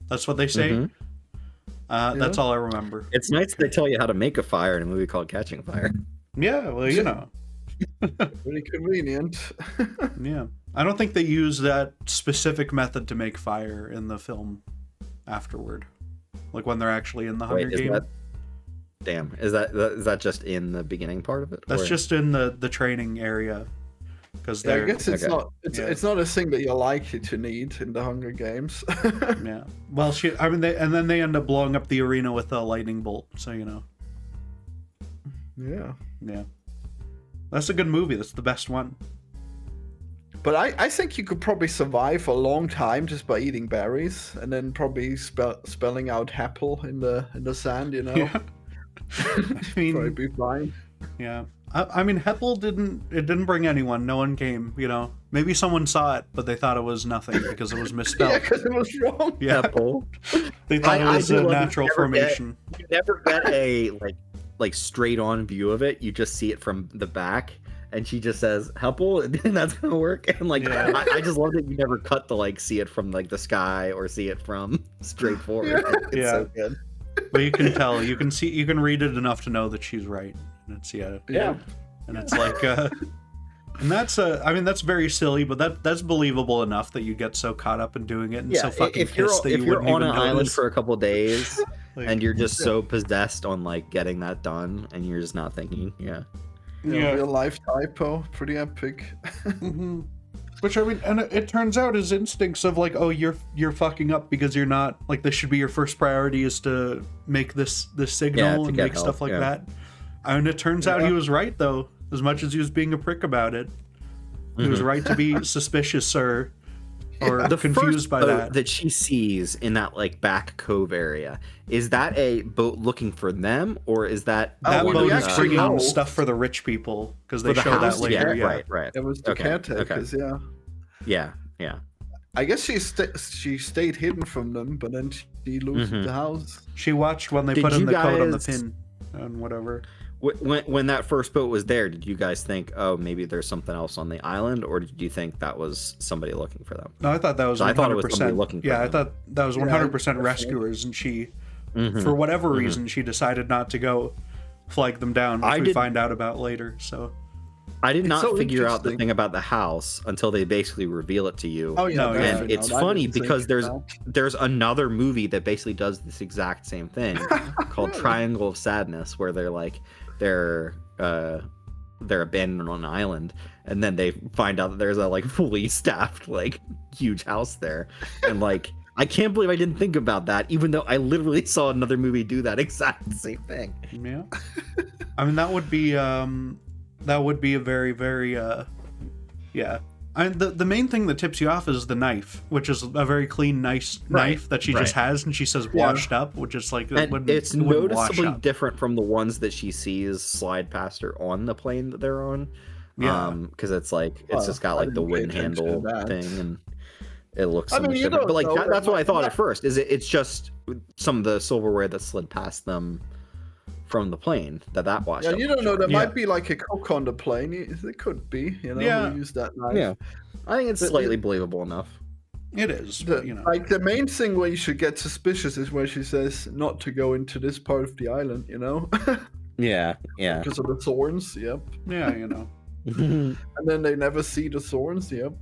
Speaker 1: That's what they say.
Speaker 2: Mhm.
Speaker 1: That's all I remember.
Speaker 2: It's nice they tell you how to make a fire in a movie called Catching Fire.
Speaker 1: Yeah, well, you know,
Speaker 3: Pretty convenient.
Speaker 1: yeah. I don't think they use that specific method to make fire in the film afterward, like when they're actually in the Hunger
Speaker 2: Wait, is
Speaker 1: Game.
Speaker 2: that? Damn, is that just in the beginning part of it?
Speaker 1: That's
Speaker 2: or-
Speaker 1: just in the training area because
Speaker 3: Yeah, I
Speaker 1: they're
Speaker 3: guess it's
Speaker 2: Okay.
Speaker 3: not. It's not a thing that you're likely to need in the Hunger Games.
Speaker 1: yeah. Well, then they end up blowing up the arena with a lightning bolt. So you know,
Speaker 3: Yeah.
Speaker 1: yeah. That's a good movie. That's the best one.
Speaker 3: But I think you could probably survive for a long time just by eating berries and then probably spelling out Apple in the sand, you know.
Speaker 1: Yeah. I
Speaker 3: Probably
Speaker 1: mean,
Speaker 3: be fine.
Speaker 1: yeah. I mean, Heppel didn't bring anyone. No one came. You know, maybe someone saw it, but they thought it was nothing because it was
Speaker 3: Yeah,
Speaker 1: misspelled.
Speaker 3: because it was wrong.
Speaker 1: Yeah,
Speaker 2: Apple.
Speaker 1: they thought it
Speaker 2: I
Speaker 1: was
Speaker 2: do
Speaker 1: a
Speaker 2: love you
Speaker 1: natural
Speaker 2: never get-
Speaker 1: formation.
Speaker 2: You never get a like straight on view of it. You just see it from the back, and she just says "Helpful," and that's gonna work. And like,
Speaker 1: Yeah.
Speaker 2: I just love that you never cut to like see it from like the sky or see it from straight forward. It's
Speaker 1: Yeah.
Speaker 2: so good.
Speaker 1: But you can tell, you can read it enough to know that she's right. And it's
Speaker 3: Yeah.
Speaker 1: and it's like, and that's I mean, that's very silly, but that's believable enough that you get so caught up in doing it and
Speaker 2: Yeah,
Speaker 1: so fucking
Speaker 2: if you're
Speaker 1: pissed that
Speaker 2: if
Speaker 1: you
Speaker 2: you're
Speaker 1: wouldn't
Speaker 2: on
Speaker 1: even
Speaker 2: an island
Speaker 1: notice.
Speaker 2: for a couple days
Speaker 1: Like,
Speaker 2: and you're just so possessed on like getting that done, and you're just not thinking, yeah.
Speaker 3: Yeah, real life typo. Pretty epic.
Speaker 1: mhm. Which, I mean, and it turns out his instincts of like, oh, you're fucking up because you're not, like, this should be your first priority is to make this signal and make
Speaker 2: help,
Speaker 1: stuff like that. And it turns out he was right, though, as much as he was being a prick about it. He was right to be suspicious or confused by
Speaker 2: that she sees in that like back cove area, is that a boat looking for them, or is that
Speaker 1: boat is bringing stuff for the rich people? Because they show that later.
Speaker 2: Yeah, right.
Speaker 3: It was the caretakers,
Speaker 2: yeah.
Speaker 3: I guess she stayed hidden from them, but then she looted the house.
Speaker 1: She watched when they put in the coat on the pin and whatever.
Speaker 2: When that first boat was there, did you guys think, oh, maybe there's something else on the island, or did you think that was somebody looking for them?
Speaker 1: No, I thought that was 100%.
Speaker 2: I thought it was somebody looking for them.
Speaker 1: I thought that was 100% rescuers, and she, for whatever reason, she decided not to go flag them down, which we find out about later. So
Speaker 2: I did not figure out the thing about the house until they basically reveal it to you.
Speaker 3: Oh yeah,
Speaker 2: and it's funny because there's another movie that basically does this exact same thing called Triangle of Sadness, where they're abandoned on an island, and then they find out that there's a like fully staffed like huge house there, and like I can't believe I didn't think about that, even though I literally saw another movie do that exact same thing.
Speaker 1: Yeah, I mean that would be a very, very yeah. The main thing that tips you off is the knife, which is a very clean, nice knife that she just has, and she says washed up, which is like
Speaker 2: it's noticeably different from the ones that she sees slide past her on the plane that they're on. Yeah, because it's like it's just got like the wooden handle thing, and it looks so much different. But like that's what I thought at first. Is it's just some of the silverware that slid past them from the plane that washed up.
Speaker 3: You don't know. There might be like a cook on the plane. It could be. You know, we use that knife.
Speaker 2: Yeah, I think it's slightly believable enough.
Speaker 1: It is, but, you know.
Speaker 3: Like the main thing where you should get suspicious is where she says not to go into this part of the island. You know.
Speaker 2: Yeah.
Speaker 3: Because of the thorns. Yep.
Speaker 1: Yeah, you know.
Speaker 3: And then they never see the thorns. Yep.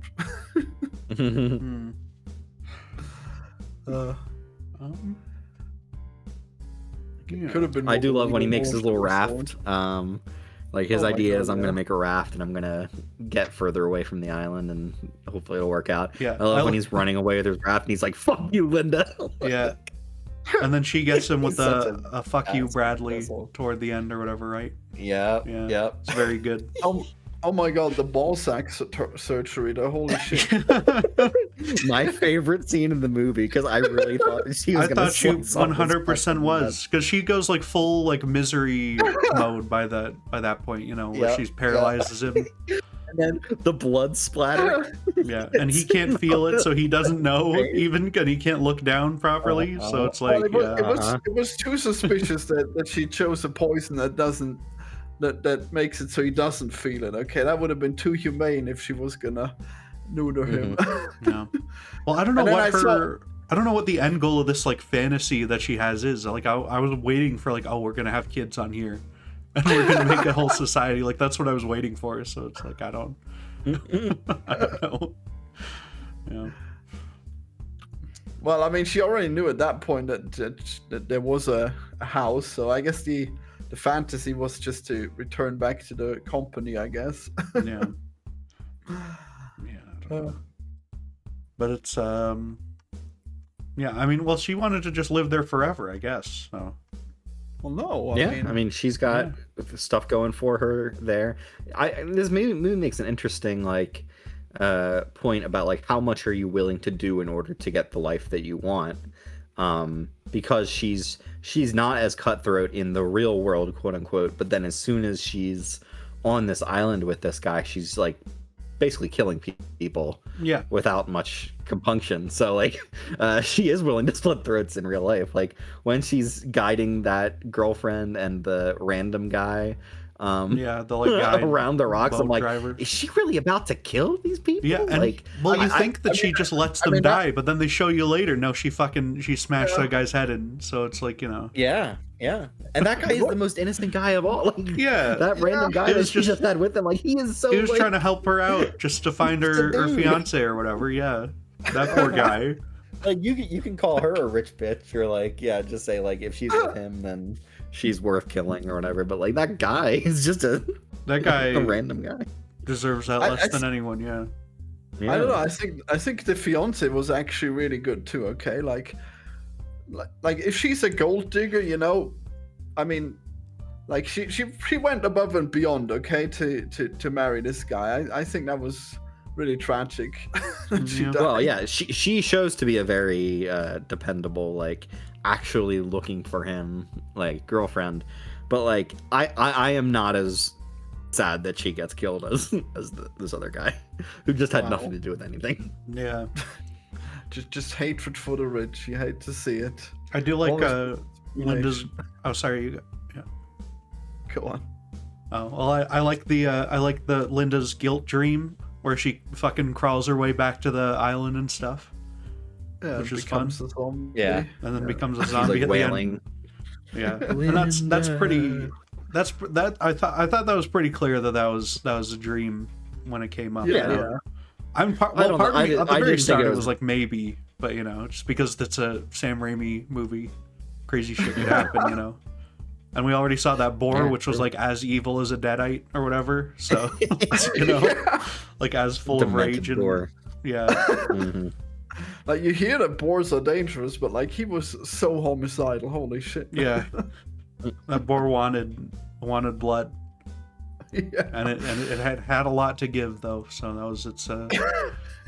Speaker 3: Could have been.
Speaker 2: I do love when he makes his little raft. Like his idea is, I'm gonna make a raft and I'm gonna get further away from the island and hopefully it'll work out.
Speaker 1: Yeah,
Speaker 2: I love when he's running away with his raft and he's like, "Fuck you, Linda."
Speaker 1: Yeah. And then she gets him with a "fuck you, Bradley" toward the end or whatever, right?
Speaker 2: Yeah.
Speaker 1: It's very good.
Speaker 3: Oh my god, the ball sack surgery, the holy shit.
Speaker 2: My favorite scene in the movie, because I really thought she was
Speaker 1: I thought she 100% was, because she goes like full like misery mode by that point, you know, where she paralyzes him.
Speaker 2: And then the blood splatter.
Speaker 1: Yeah, and he can't feel it, so he doesn't know even, and he can't look down properly, so it's like...
Speaker 3: It was too suspicious that she chose a poison that makes it so he doesn't feel it. Okay, that would have been too humane if she was gonna neuter him.
Speaker 1: Yeah. Well, I don't know I don't know what the end goal of this like fantasy that she has is. Like I was waiting for like, oh, we're gonna have kids on here, and we're gonna make a whole society. Like that's what I was waiting for. So it's like I don't know. Yeah.
Speaker 3: Well, I mean, she already knew at that point that there was a house. So I guess the fantasy was just to return back to the company, I guess.
Speaker 1: Yeah. Yeah. I don't know. But it's yeah, I mean, well, she wanted to just live there forever, I guess. So.
Speaker 3: Well, no.
Speaker 2: I mean, she's got stuff going for her there. This movie makes an interesting like point about like how much are you willing to do in order to get the life that you want. Because she's not as cutthroat in the real world, quote unquote, but then as soon as she's on this island with this guy, she's like basically killing people without much compunction. So like she is willing to split throats in real life. Like when she's guiding that girlfriend and the random guy
Speaker 1: the like guy
Speaker 2: around the rocks, I'm like,
Speaker 1: driver.
Speaker 2: Is she really about to kill these people?
Speaker 1: Yeah, and
Speaker 2: like,
Speaker 1: well, you think that she just lets them die, but then they show you later, no, she smashed that guy's head in. So it's like, you know.
Speaker 2: Yeah. And that guy is the most innocent guy of all. Like, that random guy that she just had with him, like he is so.
Speaker 1: He was trying to help her out just to find her fiance or whatever. Yeah, that poor guy.
Speaker 2: Like you can call her a rich bitch, or like just say like if she's with him, then she's worth killing or whatever. But like that guy is just a random guy.
Speaker 1: Deserves that less than anyone. Yeah.
Speaker 3: I don't know. I think the fiance was actually really good too. Okay, like if she's a gold digger, you know, I mean, like she went above and beyond. Okay, to marry this guy. I think that was really tragic.
Speaker 2: Well, yeah, she shows to be a very dependable, like actually looking for him, like girlfriend. But like I am not as sad that she gets killed as this other guy who just had nothing to do with anything.
Speaker 1: Yeah.
Speaker 3: just hatred for the rich. You hate to see it.
Speaker 1: I do like Linda's. Oh, sorry. You yeah.
Speaker 3: Go on.
Speaker 1: Oh well, I like the Linda's guilt dream where she fucking crawls her way back to the island and stuff.
Speaker 3: Yeah,
Speaker 1: which is fun.
Speaker 2: Yeah,
Speaker 1: and then becomes a zombie
Speaker 2: like
Speaker 1: at
Speaker 2: wailing.
Speaker 1: the end. Yeah, and that's pretty. I thought that was pretty clear that was a dream when it came up.
Speaker 3: Yeah.
Speaker 1: Part of me at the very start it was like maybe, but you know, just because it's a Sam Raimi movie, crazy shit could happen, you know. And we already saw that boar, which was like as evil as a deadite or whatever. So you know, like as full of rage and
Speaker 2: boar.
Speaker 1: Yeah.
Speaker 2: Mm-hmm.
Speaker 3: Like you hear that boars are dangerous, but like he was so homicidal. Holy shit.
Speaker 1: Yeah. That boar wanted blood.
Speaker 3: Yeah.
Speaker 1: And it had a lot to give though, so that was its that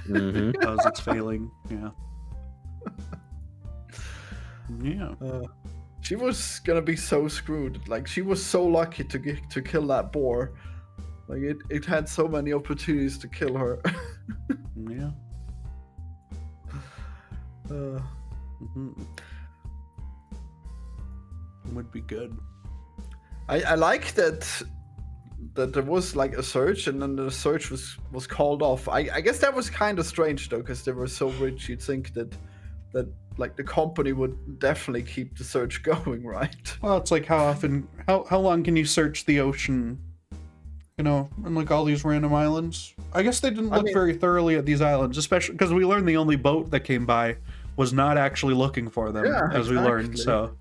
Speaker 1: was its failing. Yeah. Yeah.
Speaker 3: She was gonna be so screwed. Like she was so lucky to kill that boar. Like it had so many opportunities to kill her.
Speaker 1: Yeah. Would be good.
Speaker 3: I like that there was like a search and then the search was called off. I guess that was kind of strange though, because they were so rich. You'd think that like the company would definitely keep the search going, right?
Speaker 1: Well, it's like how long can you search the ocean? You know, and like all these random islands. I guess they didn't look very thoroughly at these islands, especially because we learned the only boat that came by was not actually looking for them, as we learned. So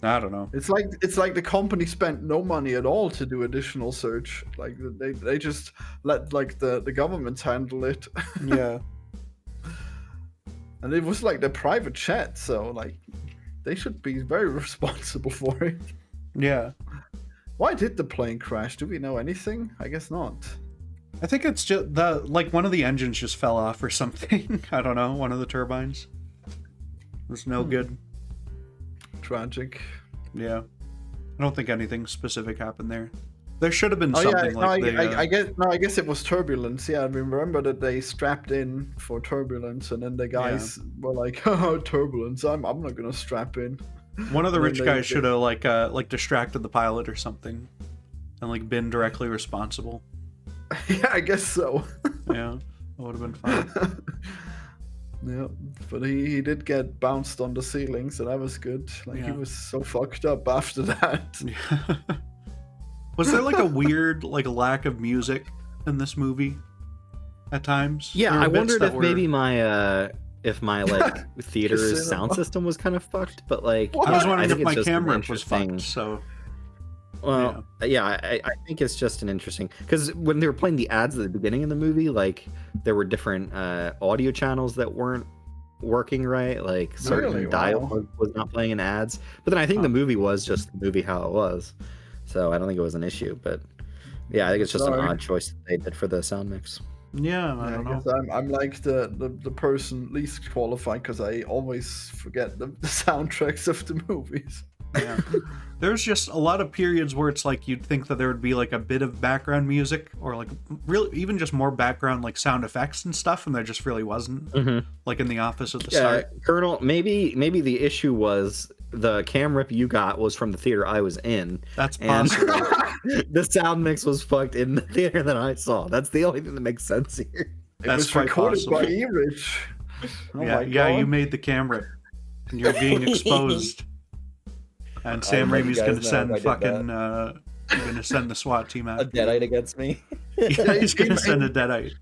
Speaker 1: I don't know.
Speaker 3: It's like the company spent no money at all to do additional search. Like they just let like the government handle it.
Speaker 1: Yeah.
Speaker 3: And it was like the private chat, so like they should be very responsible for it.
Speaker 1: Yeah.
Speaker 3: Why did the plane crash? Do we know anything? I guess not.
Speaker 1: I think it's just one of the engines just fell off or something. I don't know. One of the turbines. It was no good.
Speaker 3: Tragic.
Speaker 1: Yeah. I don't think anything specific happened there. There should have been something
Speaker 3: I guess it was turbulence. Yeah, I remember that they strapped in for turbulence, and then the guys were like, "Oh, turbulence! I'm not gonna strap in."
Speaker 1: One of the rich guys should have like distracted the pilot or something, and like been directly responsible.
Speaker 3: Yeah, I guess so.
Speaker 1: Yeah, that would have been fun.
Speaker 3: Yeah, but he did get bounced on the ceiling, so that was good. Like he was so fucked up after that.
Speaker 1: Yeah. Was there like a weird lack of music in this movie at times?
Speaker 2: Yeah, I wondered if maybe my like theater's sound system was kind of fucked, but like
Speaker 1: I was wondering if my camera was fucked. So
Speaker 2: well, I think it's just an interesting, because when they were playing the ads at the beginning of the movie, like there were different audio channels that weren't working right, like certain dialogue was not playing in ads. But then I think the movie was just the movie how it was, so I don't think it was an issue. But yeah, I think it's just an odd choice that they did for the sound mix.
Speaker 1: Yeah, I don't know.
Speaker 3: I'm like the person least qualified because I always forget the soundtracks of the movies.
Speaker 1: Yeah. There's just a lot of periods where it's like you'd think that there would be like a bit of background music or like really even just more background like sound effects and stuff, and there just really wasn't. Like in The Office at the start.
Speaker 2: Colonel, maybe the issue was the cam rip you got was from the theater I was in. That's possible. The sound mix was fucked in the theater that I saw. That's the only thing that makes sense here.
Speaker 3: It was recorded by E-Rich.
Speaker 1: Yeah, you made the cam rip, and you're being exposed. And Sam Raimi's gonna send fucking gonna send the SWAT team out.
Speaker 2: A deadite against me.
Speaker 1: Yeah, he's gonna send a deadite.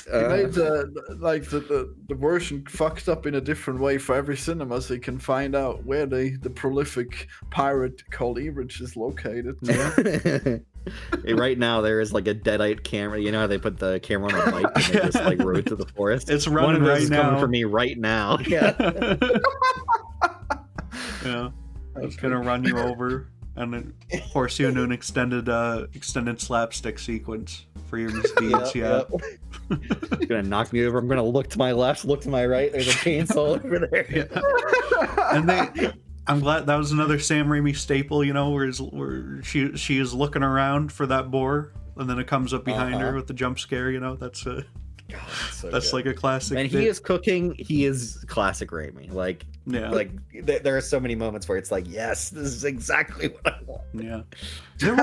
Speaker 3: He made the version fucked up in a different way for every cinema, so you can find out where the prolific pirate called E-Rich is located.
Speaker 1: Yeah.
Speaker 2: Right now there is like a deadite camera. You know how they put the camera on a bike and they just like rode through the forest?
Speaker 1: It's running
Speaker 2: One of those
Speaker 1: right
Speaker 2: is
Speaker 1: now.
Speaker 2: coming for me right now. Yeah.
Speaker 1: Yeah. It's gonna run you over and then force you into an extended slapstick sequence for your misdeeds.
Speaker 2: Yep. It's gonna knock me over. I'm gonna look to my left, look to my right. There's a chainsaw over there.
Speaker 1: Yeah. And I'm glad that was another Sam Raimi staple, you know, where she is looking around for that boar, and then it comes up behind her with the jump scare. You know, that's that's like a classic.
Speaker 2: And he is cooking. He is classic Raimi. Like,
Speaker 1: yeah,
Speaker 2: like there are so many moments where it's like, yes, this is exactly what I want.
Speaker 1: Yeah, there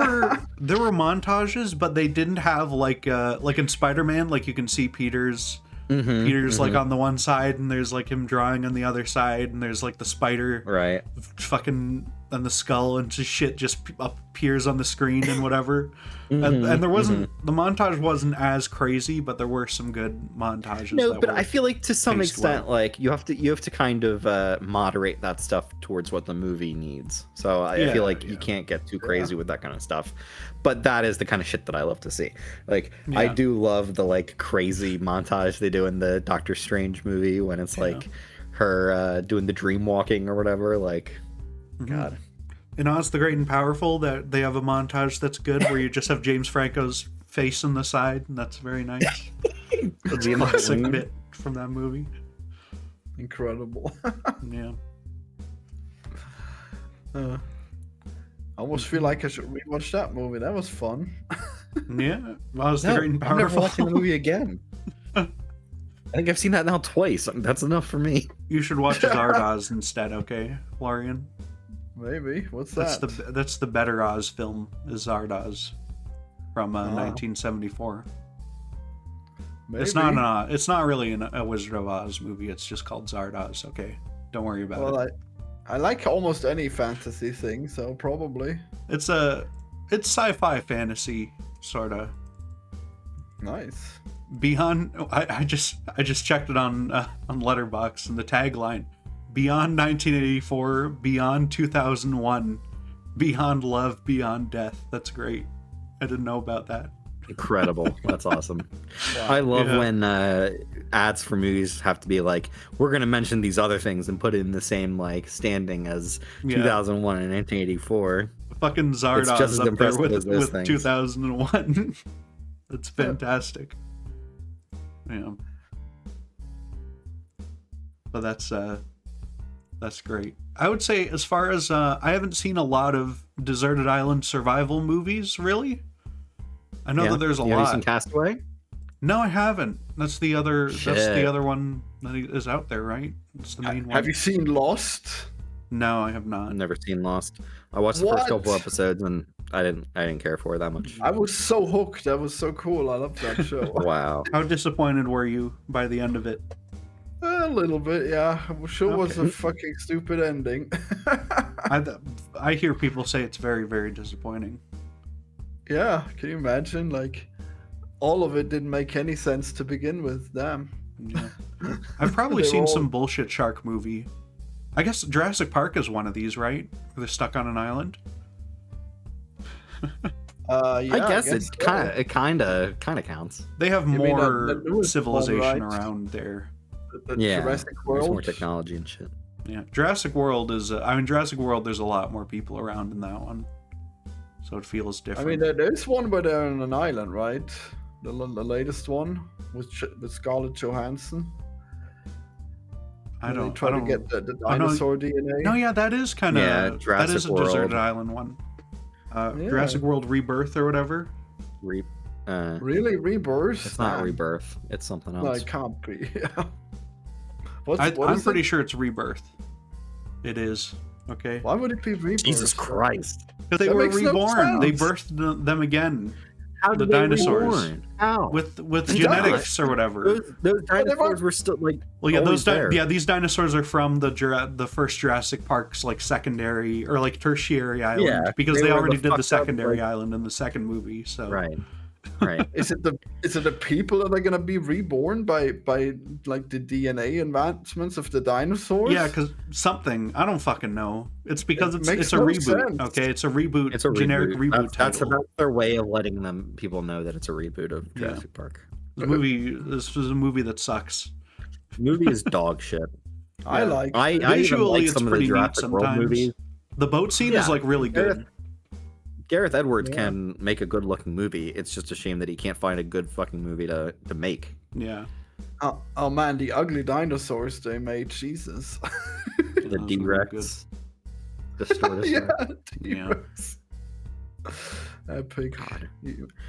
Speaker 1: were montages, but they didn't have like in Spider-Man, like you can see Peter's like on the one side, and there's like him drawing on the other side, and there's like the spider,
Speaker 2: right?
Speaker 1: Fucking, and the skull and just shit just appears on the screen and whatever. And there wasn't the montage wasn't as crazy, but there were some good montages.
Speaker 2: No, but I feel like to some extent,
Speaker 1: well.
Speaker 2: like you have to kind of moderate that stuff towards what the movie needs. So I feel like you can't get too crazy with that kind of stuff. But that is the kind of shit that I love to see. Like I do love the like crazy montage they do in the Doctor Strange movie when it's like her doing the dream walking or whatever. Like, God.
Speaker 1: In Oz the Great and Powerful, that they have a montage that's good where you just have James Franco's face on the side, and that's very nice. That's a classic bit from that movie.
Speaker 3: Incredible.
Speaker 1: Yeah.
Speaker 3: I almost feel like I should rewatch that movie. That was fun.
Speaker 1: Yeah. Oz the Great and Powerful.
Speaker 2: I'm never watching the movie again. I think I've seen that now twice. That's enough for me.
Speaker 1: You should watch Zardoz instead, okay, Florian?
Speaker 3: Maybe. What's that?
Speaker 1: That's the better Oz film, is Zardoz from 1974.
Speaker 3: Maybe.
Speaker 1: It's not really a Wizard of Oz movie. It's just called Zardoz. Okay, don't worry about it.
Speaker 3: I like almost any fantasy thing, so probably.
Speaker 1: It's sci-fi fantasy sort of.
Speaker 3: Nice.
Speaker 1: Beyond, I just checked it on Letterboxd, and the tagline: Beyond 1984, Beyond 2001, Beyond Love, Beyond Death. That's great. I didn't know about that.
Speaker 2: Incredible. That's awesome.
Speaker 3: Wow.
Speaker 2: I love when ads for movies have to be like, we're going to mention these other things and put it in the same like standing as 2001 and 1984.
Speaker 1: Fucking Zardoz
Speaker 2: just as
Speaker 1: up there
Speaker 2: impressive
Speaker 1: with
Speaker 2: as those things.
Speaker 1: 2001. It's fantastic. Yeah. But that's great. I would say, as far as I haven't seen a lot of deserted island survival movies, really. I know that there's a lot.
Speaker 2: Have you seen Castaway?
Speaker 1: No, I haven't. That's the other. That's the other one that is out there, right? It's the main one.
Speaker 3: Have you seen Lost?
Speaker 1: No, I have not.
Speaker 2: I've never seen Lost. I watched the first couple episodes and I didn't care for it that much.
Speaker 3: I was so hooked. That was so cool. I loved that show.
Speaker 2: Wow.
Speaker 1: How disappointed were you by the end of it?
Speaker 3: A little bit, yeah. I'm sure it was a fucking stupid ending.
Speaker 1: I hear people say it's very, very disappointing.
Speaker 3: Yeah, can you imagine? Like, all of it didn't make any sense to begin with. Damn.
Speaker 1: Yeah. I've probably seen some bullshit shark movie. I guess Jurassic Park is one of these, right? Where they're stuck on an island.
Speaker 3: I
Speaker 2: guess it kind of counts.
Speaker 1: They have more
Speaker 3: the newest
Speaker 1: civilization
Speaker 3: one, right?
Speaker 1: around there.
Speaker 3: The Jurassic
Speaker 2: There's
Speaker 3: World.
Speaker 2: more technology and shit.
Speaker 1: Yeah, Jurassic World is. Jurassic World. There's a lot more people around in that one, so it feels different.
Speaker 3: I mean, there's one where they're on an island, right? The latest one with Scarlett Johansson.
Speaker 1: I don't
Speaker 3: to get the dinosaur DNA.
Speaker 1: No, yeah, that is kind of that is a
Speaker 2: World.
Speaker 1: deserted island one. Jurassic World Rebirth or whatever.
Speaker 3: Really, Rebirth?
Speaker 2: It's not Rebirth. It's something else.
Speaker 3: No, it can't be.
Speaker 1: I'm pretty sure it's Rebirth. It is. Okay.
Speaker 3: Why would it be Rebirth?
Speaker 2: Jesus Christ!
Speaker 1: Because they were reborn. They birthed them again.
Speaker 2: How did
Speaker 1: the dinosaurs?
Speaker 2: Reborn? How?
Speaker 1: With genetics or whatever.
Speaker 2: Those dinosaurs were still like.
Speaker 1: Well, yeah,
Speaker 2: there.
Speaker 1: these dinosaurs are from the first Jurassic Park's like secondary or like tertiary island, because they already did the secondary island in the second movie. So
Speaker 2: right. Right.
Speaker 3: Is it the people that are gonna be reborn by like the DNA advancements of the dinosaurs?
Speaker 1: Yeah, because something I don't fucking know. It's because
Speaker 3: It makes
Speaker 1: it's a
Speaker 3: no
Speaker 1: reboot.
Speaker 3: sense.
Speaker 1: Okay, it's a reboot.
Speaker 2: It's a
Speaker 1: generic reboot
Speaker 2: That's
Speaker 1: title.
Speaker 2: about their way of letting people know that it's a reboot of
Speaker 1: Yeah.
Speaker 2: Jurassic Park.
Speaker 1: This was a movie that sucks.
Speaker 2: The movie is dog shit.
Speaker 3: I like.
Speaker 2: I even
Speaker 1: Visually,
Speaker 2: like
Speaker 1: it's
Speaker 2: some of the
Speaker 1: pretty neat
Speaker 2: Jurassic World
Speaker 1: sometimes.
Speaker 2: movies.
Speaker 1: The boat scene is
Speaker 2: Yeah.
Speaker 1: like really good.
Speaker 2: Gareth Edwards
Speaker 3: Yeah.
Speaker 2: can make a good looking movie. It's just a shame that he can't find a good fucking movie to make.
Speaker 1: Yeah.
Speaker 3: Oh man, the ugly dinosaurs they made, Jesus.
Speaker 2: The
Speaker 1: That was
Speaker 2: D-Rex. The Stortus.
Speaker 3: Yeah,
Speaker 1: Yeah.
Speaker 3: T-Rex. Epic.
Speaker 2: God.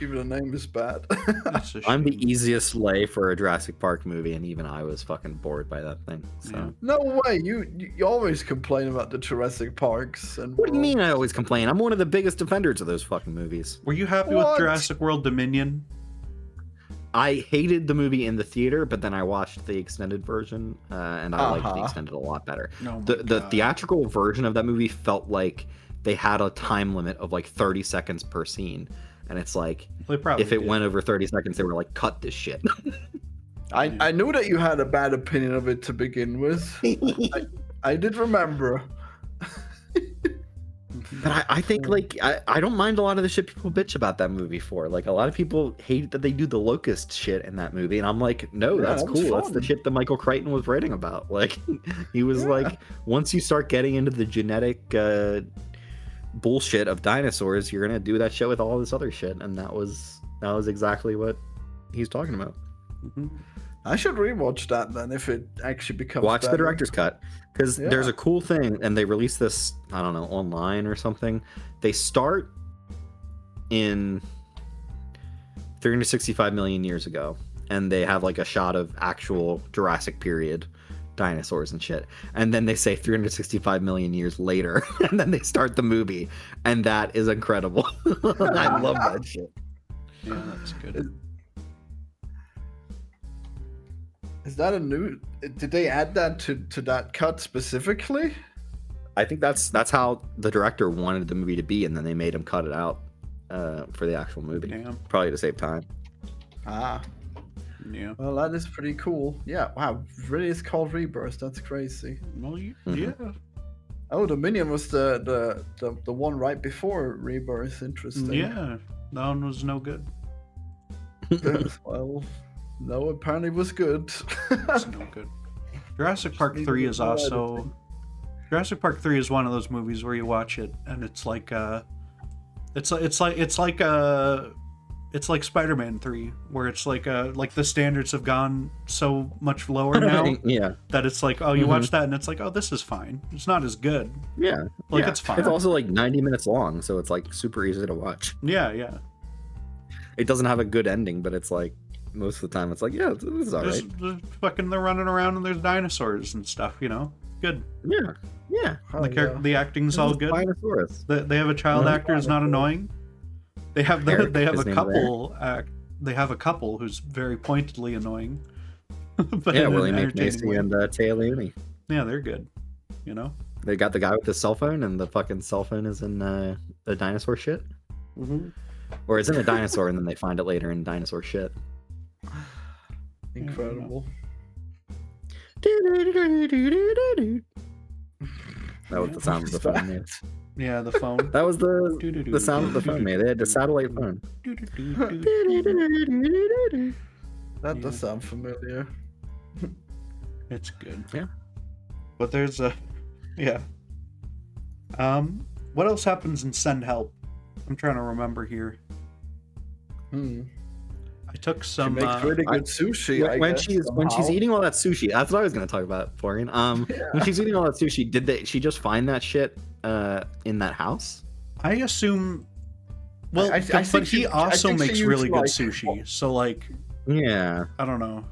Speaker 3: Even the name is bad.
Speaker 1: That's a
Speaker 2: I'm the
Speaker 1: shame.
Speaker 2: easiest lay for a Jurassic Park movie, and even I was fucking bored by that thing. So.
Speaker 1: Yeah.
Speaker 3: No way. You always complain about the Jurassic Parks and.
Speaker 2: What do you mean I always complain? I'm one of the biggest defenders of those fucking movies.
Speaker 1: Were you happy
Speaker 3: What?
Speaker 1: with Jurassic World Dominion?
Speaker 2: I hated the movie in the theater, but then I watched the extended version, and I liked the extended a lot better.
Speaker 1: No.
Speaker 2: The theatrical version of that movie felt like they had a time limit of like 30 seconds per scene. And it's like,
Speaker 1: They probably
Speaker 2: if it
Speaker 1: did.
Speaker 2: went over 30 seconds, they were like, cut this shit.
Speaker 3: I knew that you had a bad opinion of it to begin with. I did remember.
Speaker 2: But I think like I don't mind a lot of the shit people bitch about that movie for. Like a lot of people hate that they do the locust shit in that movie, and I'm like, no,
Speaker 3: Yeah,
Speaker 2: that's
Speaker 3: that was
Speaker 2: cool. That's the
Speaker 3: fun.
Speaker 2: shit that Michael Crichton was writing about. Like he was
Speaker 3: Yeah.
Speaker 2: like, once you start getting into the genetic bullshit of dinosaurs, you're gonna do that shit with all this other shit, and that was exactly what he's talking about.
Speaker 1: Mhm.
Speaker 3: I should rewatch that then if it actually becomes.
Speaker 2: Watch the
Speaker 3: better.
Speaker 2: director's cut, because
Speaker 3: Yeah.
Speaker 2: there's a cool thing, and they released this, I don't know, online or something. They start in 365 million years ago, and they have like a shot of actual Jurassic period dinosaurs and shit, and then they say 365 million years later, and then they start the movie, and that is incredible. I love that shit.
Speaker 1: Yeah, that's good.
Speaker 3: Is that a new? Did they add that to that cut specifically?
Speaker 2: I think that's how the director wanted the movie to be, and then they made him cut it out for the actual movie,
Speaker 1: Damn.
Speaker 2: probably to save time.
Speaker 3: Ah,
Speaker 1: Yeah.
Speaker 3: well, that is pretty cool. Yeah, wow, really, it's called Rebirth. That's crazy.
Speaker 1: Well,
Speaker 2: Mhm.
Speaker 1: yeah.
Speaker 3: Oh, Dominion was the one right before Rebirth. Interesting.
Speaker 1: Yeah. That one was no good.
Speaker 3: Well, no, apparently it was good.
Speaker 1: It's no good. Jurassic Park 3 is also. Jurassic Park 3 is one of those movies where you watch it and it's like it's like Spider-Man 3, where it's like the standards have gone so much lower now
Speaker 2: Yeah,
Speaker 1: that it's like, oh, you
Speaker 2: Mhm.
Speaker 1: watch that and it's like, oh, this is fine. It's not as good.
Speaker 2: yeah,
Speaker 1: Like
Speaker 2: yeah.
Speaker 1: it's fine.
Speaker 2: It's also like 90 minutes long, so it's like super easy to watch.
Speaker 1: Yeah, yeah.
Speaker 2: It doesn't have a good ending, but it's like most of the time it's like, yeah, this is all right.
Speaker 1: There's fucking they're running around and there's dinosaurs and stuff, you know. Good.
Speaker 2: Yeah, yeah.
Speaker 3: Oh,
Speaker 1: The acting's all good.
Speaker 2: Spinosaurus.
Speaker 1: They have a child actor who's not annoying. They have
Speaker 2: Eric,
Speaker 1: they have
Speaker 2: his
Speaker 1: a
Speaker 2: name's
Speaker 1: couple they have a couple who's very pointedly annoying. But
Speaker 2: Yeah,
Speaker 1: in an
Speaker 2: William H.
Speaker 1: entertaining
Speaker 2: Macy
Speaker 1: way.
Speaker 2: and Taya Leone.
Speaker 1: Yeah, they're good. You know.
Speaker 2: They got the guy with the cell phone, and the fucking cell phone is in the dinosaur shit.
Speaker 1: Mm-hmm.
Speaker 2: Or it's in a dinosaur, and then they find it later in dinosaur shit.
Speaker 3: Incredible.
Speaker 2: That was the sound of the phone made.
Speaker 1: Yeah, the phone.
Speaker 2: That was the sound of the phone made. They had the satellite phone.
Speaker 3: That does sound familiar.
Speaker 1: It's good.
Speaker 2: Yeah.
Speaker 1: But there's a yeah. What else happens in Send Help? I'm trying to remember here. I took
Speaker 3: She
Speaker 1: some
Speaker 3: makes really good sushi. I
Speaker 2: When
Speaker 3: guess,
Speaker 2: she's
Speaker 3: somehow.
Speaker 2: eating all that sushi, that's what I was gonna talk about, Florian. When she's eating all that sushi, she just find that shit in that house?
Speaker 1: I assume well,
Speaker 3: I
Speaker 1: but
Speaker 3: think
Speaker 1: he
Speaker 3: she-
Speaker 1: also
Speaker 3: I think she
Speaker 1: makes
Speaker 3: used,
Speaker 1: really good
Speaker 3: like-
Speaker 1: sushi. So like
Speaker 2: Yeah.
Speaker 1: I don't know.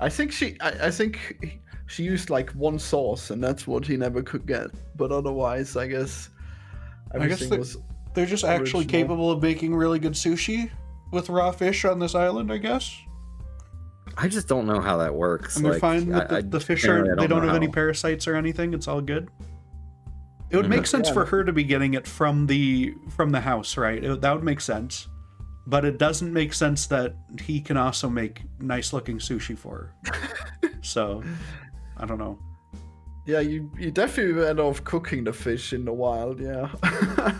Speaker 3: I think she used like one sauce, and that's what he never could get. But otherwise, I guess everything
Speaker 1: they-
Speaker 3: was.
Speaker 1: They're just actually
Speaker 3: Original.
Speaker 1: capable of making really good sushi with raw fish on this island, I guess.
Speaker 2: I just don't know how that works.
Speaker 1: And they're fine with the fish
Speaker 2: generally,
Speaker 1: are
Speaker 2: I
Speaker 1: they don't
Speaker 2: know
Speaker 1: have any
Speaker 2: how.
Speaker 1: parasites or anything. It's all good. It would
Speaker 2: Mhm.
Speaker 1: make sense
Speaker 3: Yeah.
Speaker 1: for her to be getting it from the house, right? That would make sense. but it doesn't make sense that he can also make nice looking sushi for her. So, I don't know.
Speaker 3: Yeah, you definitely better off cooking the fish in the wild, yeah.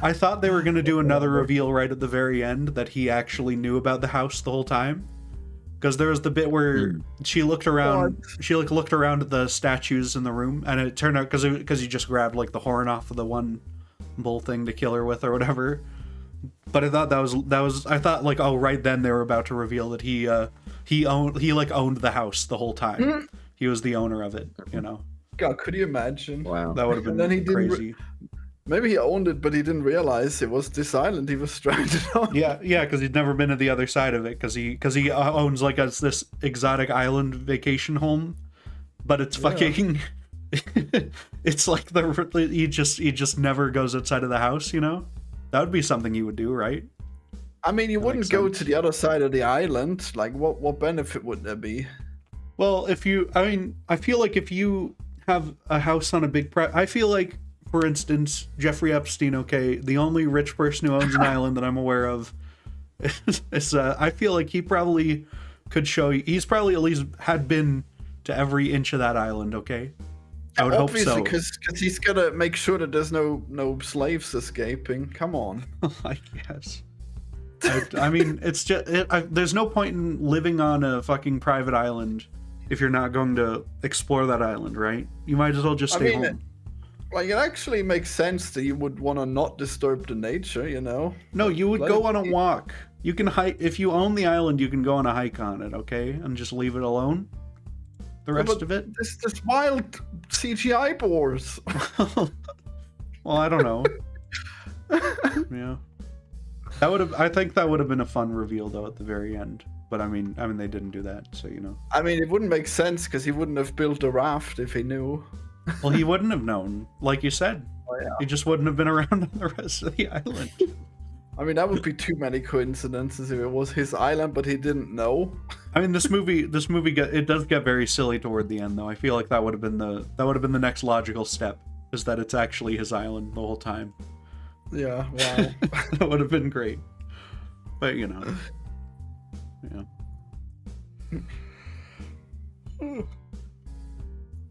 Speaker 1: I thought they were going to do another reveal right at the very end that he actually knew about the house the whole time. Because there was the bit where she looked around, looked around at the statues in the room, and it turned out because he just grabbed like the horn off of the one bull thing to kill her with or whatever. But I thought that was I thought like, oh, right then they were about to reveal that he owned the house the whole time. He was the owner of it, you know.
Speaker 3: God, could you imagine?
Speaker 2: Wow.
Speaker 1: That would have been crazy.
Speaker 3: Maybe he owned it, but he didn't realize it was this island he was stranded on.
Speaker 1: Yeah, because he'd never been to the other side of it, because he owns like this exotic island vacation home, but it's fucking, it's like he just never goes outside of the house, you know? That would be something you would do, right?
Speaker 3: I mean, you wouldn't go to the other side of the island. Like, what benefit would there be?
Speaker 1: Well, I feel like if you have a house on a big I feel like, for instance, Jeffrey Epstein, okay, the only rich person who owns an island that I'm aware of, is I feel like he probably could show you, he's probably at least had been to every inch of that island, okay? I would hope so.
Speaker 3: Because he's got to make sure that there's no slaves escaping. Come on.
Speaker 1: I guess. I mean, it's just, there's no point in living on a fucking private island if you're not going to explore that island, right? You might as well just stay home.
Speaker 3: Like, it actually makes sense that you would want to not disturb the nature, you know?
Speaker 1: No, you would go on a walk. You can hike. If you own the island, you can go on a hike on it, okay? And just leave it alone. The rest of it?
Speaker 3: This wild CGI boars.
Speaker 1: Well, I don't know. Yeah. I think that would have been a fun reveal, though, at the very end. But I mean, they didn't do that, so, you know.
Speaker 3: I mean, it wouldn't make sense, because he wouldn't have built a raft if he knew.
Speaker 1: Well, he wouldn't have known, like you said.
Speaker 3: Oh, yeah.
Speaker 1: He just wouldn't have been around on the rest of the island.
Speaker 3: I mean, that would be too many coincidences if it was his island, but he didn't know.
Speaker 1: I mean, this movie it does get very silly toward the end, though. I feel like that would have been the next logical step, is that it's actually his island the whole time.
Speaker 3: Yeah, wow.
Speaker 1: That would have been great. But, you know. Yeah.
Speaker 2: It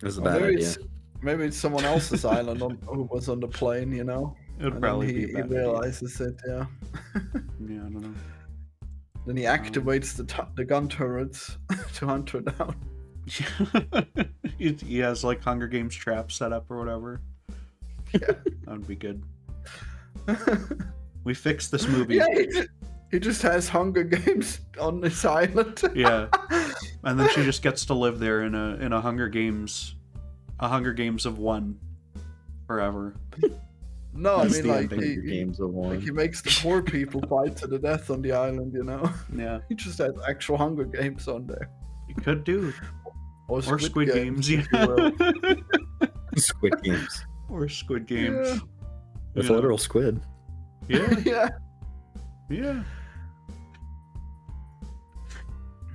Speaker 2: was a bad idea.
Speaker 3: Maybe it's someone else's island who was on the plane, you know?
Speaker 1: It would probably be a bad
Speaker 3: he realizes it, yeah.
Speaker 1: Yeah, I don't know.
Speaker 3: Then he activates the gun turrets to hunt her down.
Speaker 1: He has, like, Hunger Games traps set up or whatever.
Speaker 3: Yeah.
Speaker 1: That would be good. We fixed this movie.
Speaker 3: Yeah, he just has Hunger Games on this island.
Speaker 1: Yeah. And then she just gets to live there in a Hunger Games of one forever.
Speaker 3: No, I mean, like,
Speaker 2: he
Speaker 3: makes the poor people fight to the death on the island, you know?
Speaker 1: Yeah.
Speaker 3: He just has actual Hunger Games on there.
Speaker 1: You could do.
Speaker 3: Or Squid Games,
Speaker 1: yeah.
Speaker 2: Squid Games.
Speaker 1: Or Squid Games.
Speaker 3: Yeah.
Speaker 2: With literal squid.
Speaker 1: Yeah.
Speaker 3: Yeah.
Speaker 1: Yeah.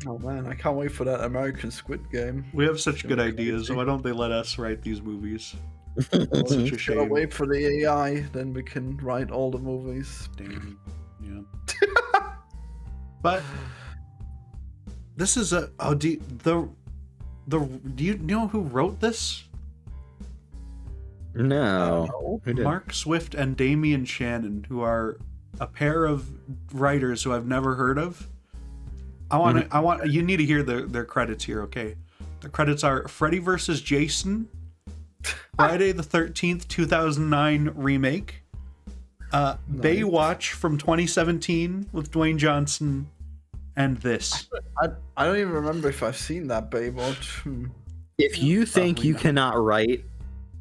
Speaker 3: Oh man, I can't wait for that American Squid Game.
Speaker 1: We have such good ideas. Why don't they let us write these movies? It's such a shame.
Speaker 3: Gotta wait for the AI, then we can write all the movies.
Speaker 1: Damn. Yeah. But this is do you know who wrote this?
Speaker 2: No.
Speaker 1: Mark Swift and Damian Shannon, who are a pair of writers who I've never heard of. You need to hear their credits here, okay? The credits are Freddy vs. Jason, Friday the 13th, 2009 remake, nice. Baywatch from 2017 with Dwayne Johnson, and this.
Speaker 3: I don't even remember if I've seen that Baywatch.
Speaker 2: If you think you cannot write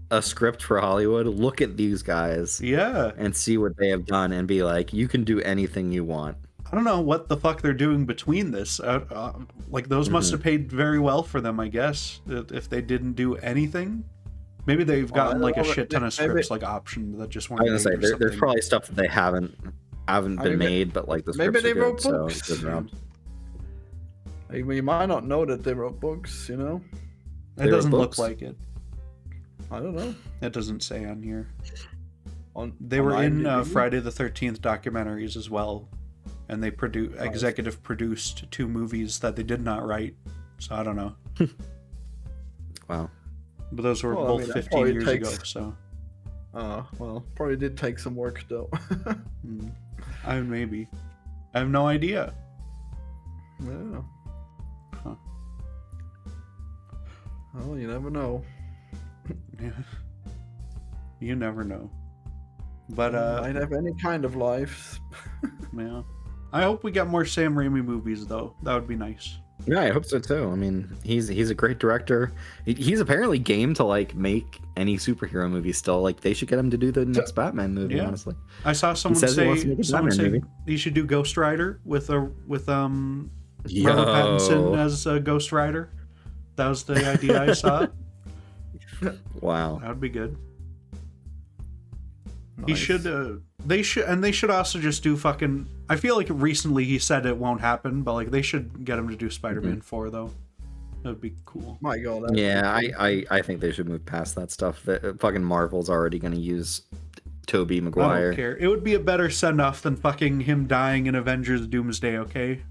Speaker 2: a script for Hollywood, look at these guys.
Speaker 1: Yeah.
Speaker 2: And see what they have done and be like, you can do anything you want.
Speaker 1: I don't know what the fuck they're doing between this. Like, those must have paid very well for them, I guess, if they didn't do anything. Maybe they've gotten like a shit ton of scripts like optioned that just weren't.
Speaker 2: I was gonna say there's probably stuff that they haven't been made, but like the scripts
Speaker 3: maybe they
Speaker 2: are
Speaker 3: wrote
Speaker 2: good,
Speaker 3: books.
Speaker 2: So it's good round.
Speaker 3: You might not know that they wrote books, you know.
Speaker 1: It doesn't look like it.
Speaker 3: I don't know.
Speaker 1: It doesn't say on here. They were in Friday the 13th documentaries as well. and they executive produced 2 movies that they did not write. So I don't know.
Speaker 2: Wow.
Speaker 1: But those were both 15 years ago. So.
Speaker 3: Well, probably did take some work though.
Speaker 1: Maybe. I have no idea.
Speaker 3: Yeah.
Speaker 1: Huh.
Speaker 3: Well, you never know.
Speaker 1: Yeah. You never know. But
Speaker 3: might have any kind of lives.
Speaker 1: Yeah. I hope we get more Sam Raimi movies though. That would be nice.
Speaker 2: Yeah, I hope so too. I mean, he's a great director. He's apparently game to like make any superhero movie still. Like they should get him to do the next Batman movie.
Speaker 1: Yeah.
Speaker 2: Honestly,
Speaker 1: I saw someone say he should do Ghost Rider with Robert Pattinson as Ghost Rider. That was the idea I saw.
Speaker 2: Wow,
Speaker 1: that would be good.
Speaker 3: Nice.
Speaker 1: He should. They should also just do fucking. I feel like recently he said it won't happen, but like they should get him to do Spider-Man 4 though. That would be cool.
Speaker 3: My God.
Speaker 2: Yeah, I think they should move past that stuff. That fucking Marvel's already gonna use Tobey Maguire.
Speaker 1: I don't care. It would be a better send-off than fucking him dying in Avengers Doomsday, okay?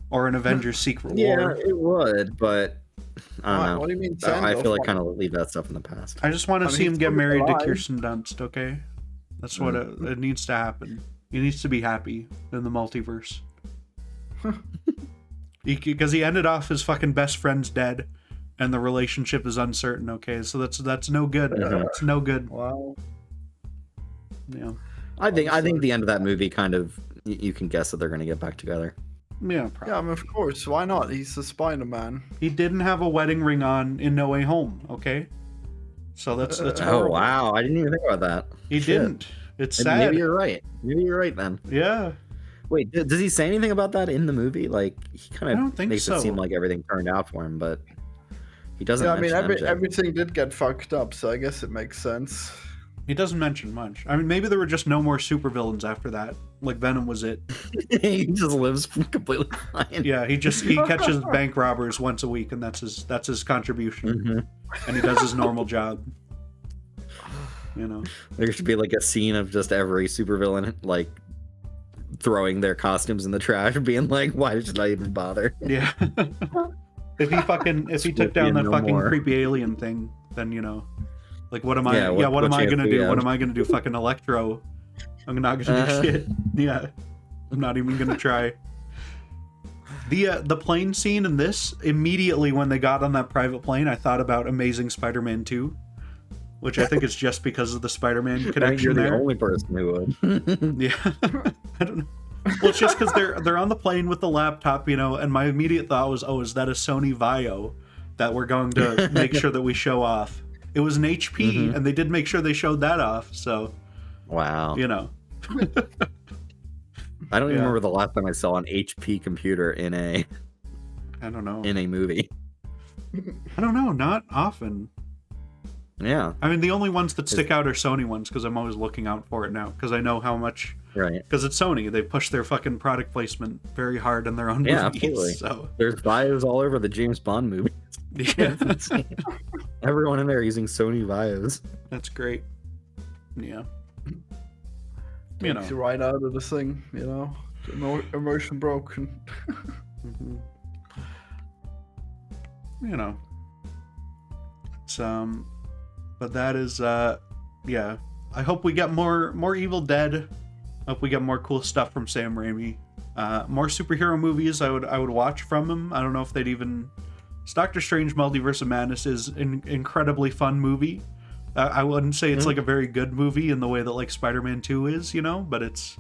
Speaker 1: Or an Avengers Secret War.
Speaker 2: Yeah, it would, but I don't know.
Speaker 3: What do you mean?
Speaker 2: I feel like kind of leave that stuff in the past.
Speaker 1: I just want to see him get married to Kirsten Dunst, okay? That's what it needs to happen. He needs to be happy in the multiverse. Because he ended off his fucking best friend's dead, and the relationship is uncertain. Okay, so that's no good. It's no good.
Speaker 3: Wow.
Speaker 1: Yeah.
Speaker 2: I think the end of that movie kind of you can guess that they're gonna get back together.
Speaker 1: Yeah, probably.
Speaker 3: Yeah, I mean, of course. Why not? He's the Spider-Man.
Speaker 1: He didn't have a wedding ring on in No Way Home. Okay. So that's
Speaker 2: Oh
Speaker 1: horrible.
Speaker 2: wow, I didn't even think about that.
Speaker 1: He didn't. It's sad.
Speaker 2: Maybe you're right. Maybe you're right then.
Speaker 1: Yeah.
Speaker 2: Wait, does he say anything about that in the movie? Like he kind of makes it seem like everything turned out for him, but he doesn't.
Speaker 3: Yeah, I mean,
Speaker 2: mention MJ.
Speaker 3: everything did get fucked up, so I guess it makes sense.
Speaker 1: He doesn't mention much. I mean, maybe there were just no more supervillains after that. Like Venom was it.
Speaker 2: He just lives completely fine.
Speaker 1: Yeah, he catches bank robbers once a week, and that's his contribution. And he does his normal job. You know,
Speaker 2: there should be like a scene of just every supervillain like throwing their costumes in the trash and being like, "Why should I even bother?"
Speaker 1: Yeah. if he took down that fucking creepy alien thing, then you know, like what am I?
Speaker 2: Yeah,
Speaker 1: what am I gonna do?
Speaker 2: have?
Speaker 1: What am I gonna do? Fucking Electro? I'm not gonna do shit. Yeah, I'm not even gonna try. The plane scene in this, immediately when they got on that private plane, I thought about Amazing Spider-Man 2. Which I think is just because of the Spider-Man connection.
Speaker 2: You're
Speaker 1: there.
Speaker 2: the only person who would.
Speaker 1: Yeah, I don't know. Well, it's just because they're on the plane with the laptop, you know. And my immediate thought was, oh, is that a Sony Vaio that we're going to make sure that we show off? It was an HP, and they did make sure they showed that off. So,
Speaker 2: wow,
Speaker 1: you know.
Speaker 2: I don't even remember the last time I saw an HP computer in a.
Speaker 1: I don't know.
Speaker 2: In a movie.
Speaker 1: I don't know. Not often.
Speaker 2: Yeah.
Speaker 1: I mean, the only ones that stick out are Sony ones because I'm always looking out for it now because I know how much.
Speaker 2: Right.
Speaker 1: Because it's Sony. They push their fucking product placement very hard in their own movies.
Speaker 2: Absolutely.
Speaker 1: So.
Speaker 2: There's bios all over the James Bond movies.
Speaker 1: Yeah.
Speaker 2: Everyone in there using Sony bios.
Speaker 1: That's great. Yeah.
Speaker 3: Takes you right out of the thing, you know. Emotion broken.
Speaker 1: You know. It's but that is yeah. I hope we get more Evil Dead. I hope we get more cool stuff from Sam Raimi. More superhero movies I would watch from him. I don't know if they'd even. Doctor Strange Multiverse of Madness is an incredibly fun movie. I wouldn't say it's like a very good movie in the way that like Spider-Man 2 is, you know, but it's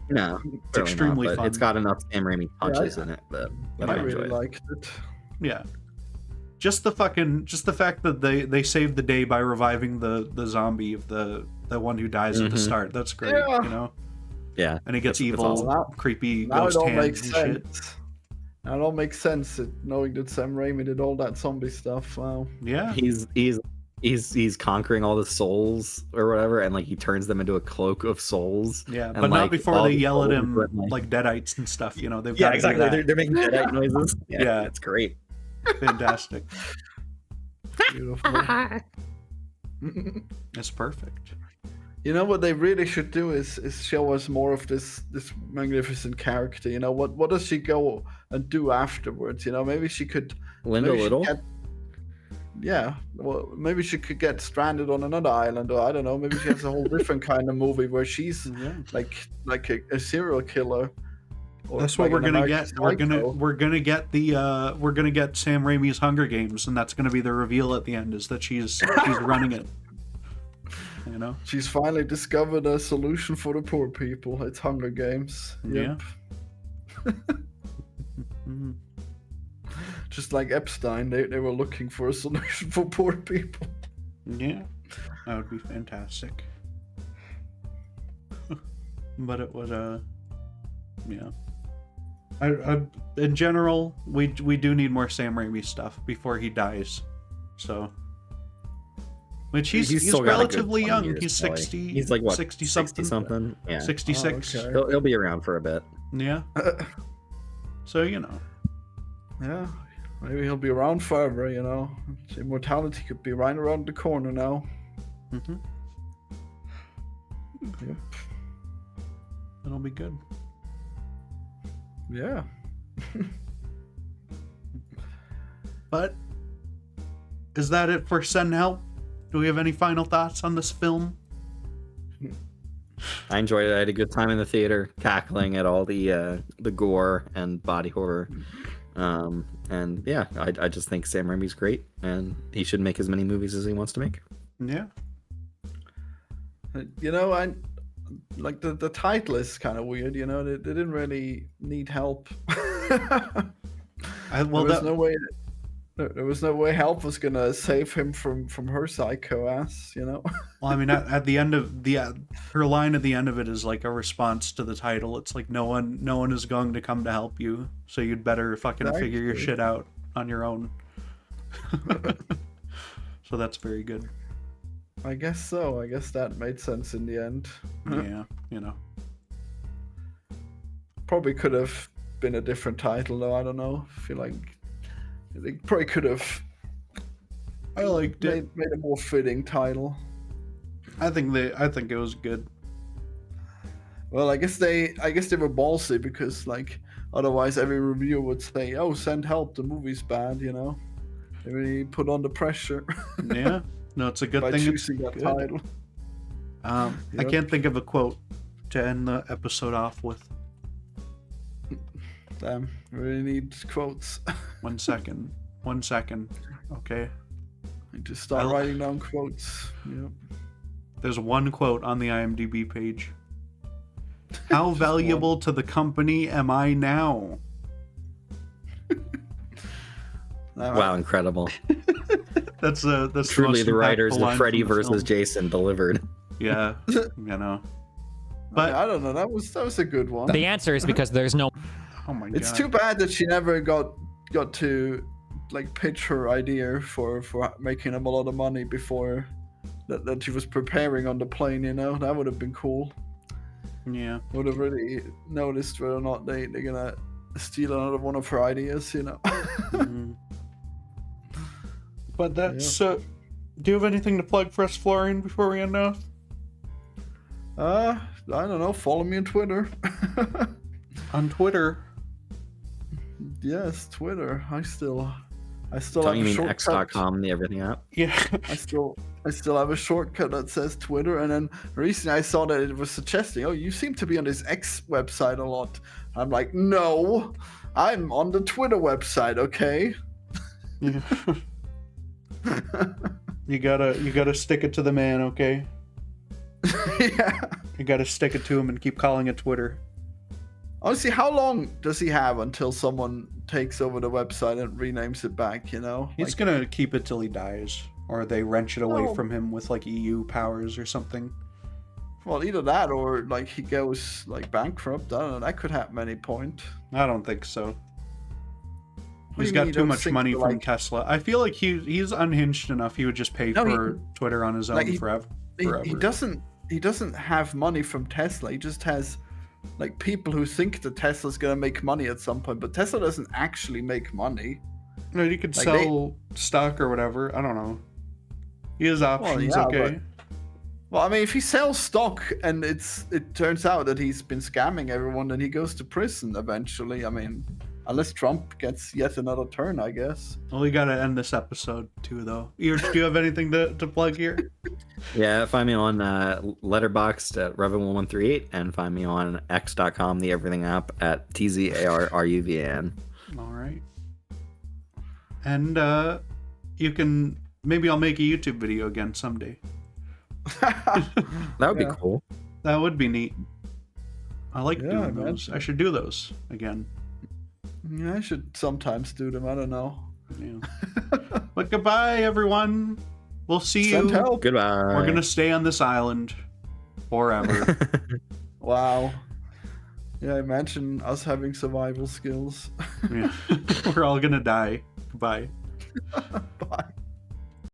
Speaker 1: extremely fun.
Speaker 2: It's got enough Sam Raimi punches in it that
Speaker 3: I really liked it.
Speaker 1: Yeah. Just the fact that they saved the day by reviving the zombie of the one who dies at the start. That's great, you know?
Speaker 2: Yeah.
Speaker 1: And he gets evil,
Speaker 3: awesome.
Speaker 1: creepy
Speaker 3: Now
Speaker 1: ghost hands and shit.
Speaker 3: Now it all makes sense knowing that Sam Raimi did all that zombie stuff. Wow.
Speaker 1: Yeah.
Speaker 2: He's conquering all the souls or whatever, and like he turns them into a cloak of souls.
Speaker 1: Yeah,
Speaker 2: and,
Speaker 1: but
Speaker 2: like,
Speaker 1: not before they yell at him like deadites and stuff. You know, they've got
Speaker 2: exactly. They're making deadite noises.
Speaker 1: Yeah,
Speaker 2: it's great.
Speaker 1: Fantastic.
Speaker 3: Beautiful.
Speaker 1: It's perfect.
Speaker 3: You know what they really should do is show us more of this magnificent character. You know, what does she go and do afterwards? You know, maybe she could
Speaker 2: Linda
Speaker 3: maybe she
Speaker 2: Little.
Speaker 3: yeah, well, maybe she could get stranded on another island, or I don't know. Maybe she has a whole different kind of movie where she's like a serial killer. Or
Speaker 1: That's what
Speaker 3: like
Speaker 1: we're
Speaker 3: an
Speaker 1: gonna
Speaker 3: American
Speaker 1: get.
Speaker 3: Psycho.
Speaker 1: We're gonna get the we're gonna get Sam Raimi's Hunger Games, and that's gonna be the reveal at the end, is that she's running it. You know,
Speaker 3: She's finally discovered a solution for the poor people. It's Hunger Games. Yep.
Speaker 1: Mhm.
Speaker 3: Just like Epstein, they were looking for a solution for poor people.
Speaker 1: Yeah, that would be fantastic. But it would, yeah. I in general, we do need more Sam Raimi stuff before he dies. So, which he's
Speaker 2: still got a good
Speaker 1: relatively
Speaker 2: 20
Speaker 1: young.
Speaker 2: years,
Speaker 1: He's
Speaker 2: probably.
Speaker 1: 60.
Speaker 2: He's like what,
Speaker 1: 60
Speaker 2: something? Yeah,
Speaker 1: 66.
Speaker 3: Oh, okay.
Speaker 2: he'll be around for a bit.
Speaker 1: Yeah. So you know.
Speaker 3: Yeah, maybe he'll be around forever, you know. Immortality could be right around the corner now.
Speaker 1: Mm-hmm.
Speaker 3: Yep.
Speaker 1: It'll be good.
Speaker 3: Yeah.
Speaker 1: But is that it for Send Help? Do we have any final thoughts on this film?
Speaker 2: I enjoyed it. I had a good time in the theater, cackling at all the gore and body horror. And yeah, I just think Sam Raimi's great, and he should make as many movies as he wants to make.
Speaker 1: Yeah.
Speaker 3: You know, I like the title is kind of weird. You know, they didn't really need help. There was no way help was gonna save him from her psycho ass. You know.
Speaker 1: Well, I mean, at the end of her line at the end of it is like a response to the title. It's like no one is going to come to help you, so you'd better fucking figure your shit out on your own. So that's very good.
Speaker 3: I guess so. I guess that made sense in the end.
Speaker 1: Yeah, you know.
Speaker 3: Probably could have been a different title though. I don't know. I feel like they probably could have.
Speaker 1: I liked it.
Speaker 3: Made a more fitting title.
Speaker 1: I think it was good.
Speaker 3: Well, I guess they were ballsy because like otherwise every reviewer would say, "Oh, send help. The movie's bad." You know, they really put on the pressure.
Speaker 1: Yeah, no, it's a good
Speaker 3: by
Speaker 1: thing.
Speaker 3: choosing that
Speaker 1: Good.
Speaker 3: title.
Speaker 1: I
Speaker 3: Yep.
Speaker 1: can't think of a quote to end the episode off with.
Speaker 3: Damn, we really need quotes.
Speaker 1: 1 second. 1 second. Okay.
Speaker 3: I just start
Speaker 1: I'll-
Speaker 3: writing down quotes. Yep.
Speaker 1: There's one quote on the IMDb page. How valuable to the company am I now?
Speaker 2: Wow, incredible!
Speaker 1: That's
Speaker 2: Truly, the writers
Speaker 1: impactful
Speaker 2: of
Speaker 1: line
Speaker 2: Freddy
Speaker 1: from the
Speaker 2: versus
Speaker 1: film.
Speaker 2: Jason delivered.
Speaker 1: Yeah, you know. But
Speaker 3: I don't know. That was a good one.
Speaker 4: The answer is because there's no.
Speaker 1: oh my god,
Speaker 3: It's too bad that she never got to like pitch her idea for making him a lot of money before that she was preparing on the plane. You know, that would have been cool.
Speaker 1: Yeah,
Speaker 3: Would have really noticed whether or not they're gonna steal another one of her ideas. You know.
Speaker 1: mhm. But that's. Do you have anything to plug for us, Florian, before we end off?
Speaker 3: I don't know. Follow me on Twitter.
Speaker 1: On Twitter.
Speaker 3: Yes, Twitter. I still
Speaker 2: Don't
Speaker 3: have
Speaker 2: you
Speaker 3: a
Speaker 2: mean
Speaker 3: shortcut.
Speaker 2: X.com, the everything app?
Speaker 1: Yeah.
Speaker 3: I still have a shortcut that says Twitter, and then recently I saw that it was suggesting, "Oh, you seem to be on this X website a lot." I'm like, "No, I'm on the Twitter website, okay?"
Speaker 1: Yeah. You gotta stick it to the man, okay?
Speaker 3: Yeah.
Speaker 1: You gotta stick it to him and keep calling it Twitter.
Speaker 3: Honestly, how long does he have until someone takes over the website and renames it back? You know,
Speaker 1: He's gonna keep it till he dies, or they wrench it away
Speaker 3: No.
Speaker 1: from him with like EU powers or something.
Speaker 3: well, either that or like he goes like bankrupt. I don't know. That could happen at any point.
Speaker 1: I don't think so.
Speaker 3: What
Speaker 1: He's
Speaker 3: do you mean
Speaker 1: got
Speaker 3: you
Speaker 1: too
Speaker 3: don't
Speaker 1: much
Speaker 3: think
Speaker 1: money
Speaker 3: that,
Speaker 1: from
Speaker 3: like-
Speaker 1: Tesla. I feel like he's unhinged enough. He would just pay
Speaker 3: No,
Speaker 1: for Twitter on his own
Speaker 3: like, he-
Speaker 1: forever.
Speaker 3: He doesn't have money from Tesla. He just has like people who think that Tesla's gonna make money at some point, but Tesla doesn't actually make money.
Speaker 1: No, you could
Speaker 3: like,
Speaker 1: sell stock or whatever. I don't know. He has options,
Speaker 3: yeah,
Speaker 1: okay.
Speaker 3: Well, I mean, if he sells stock and it turns out that he's been scamming everyone, then he goes to prison eventually. I mean, unless Trump gets yet another turn, I guess.
Speaker 1: Well, we gotta end this episode too, though. Do you have anything to plug here?
Speaker 2: Yeah, find me on Letterboxd at Revan1138 and find me on X.com, the everything app, at TZARRUVAN.
Speaker 1: All right. And you can maybe I'll make a YouTube video again someday.
Speaker 2: That would be cool.
Speaker 1: That would be neat. I like doing
Speaker 3: man.
Speaker 1: those. I should do those again.
Speaker 3: Yeah, I should sometimes do them. I don't know.
Speaker 1: Yeah. But goodbye, everyone. We'll see
Speaker 3: Send
Speaker 1: you.
Speaker 3: help.
Speaker 2: Goodbye.
Speaker 1: We're gonna stay on this island forever.
Speaker 3: Wow. Yeah, imagine us having survival skills.
Speaker 1: Yeah. We're all gonna die. Goodbye.
Speaker 3: Bye.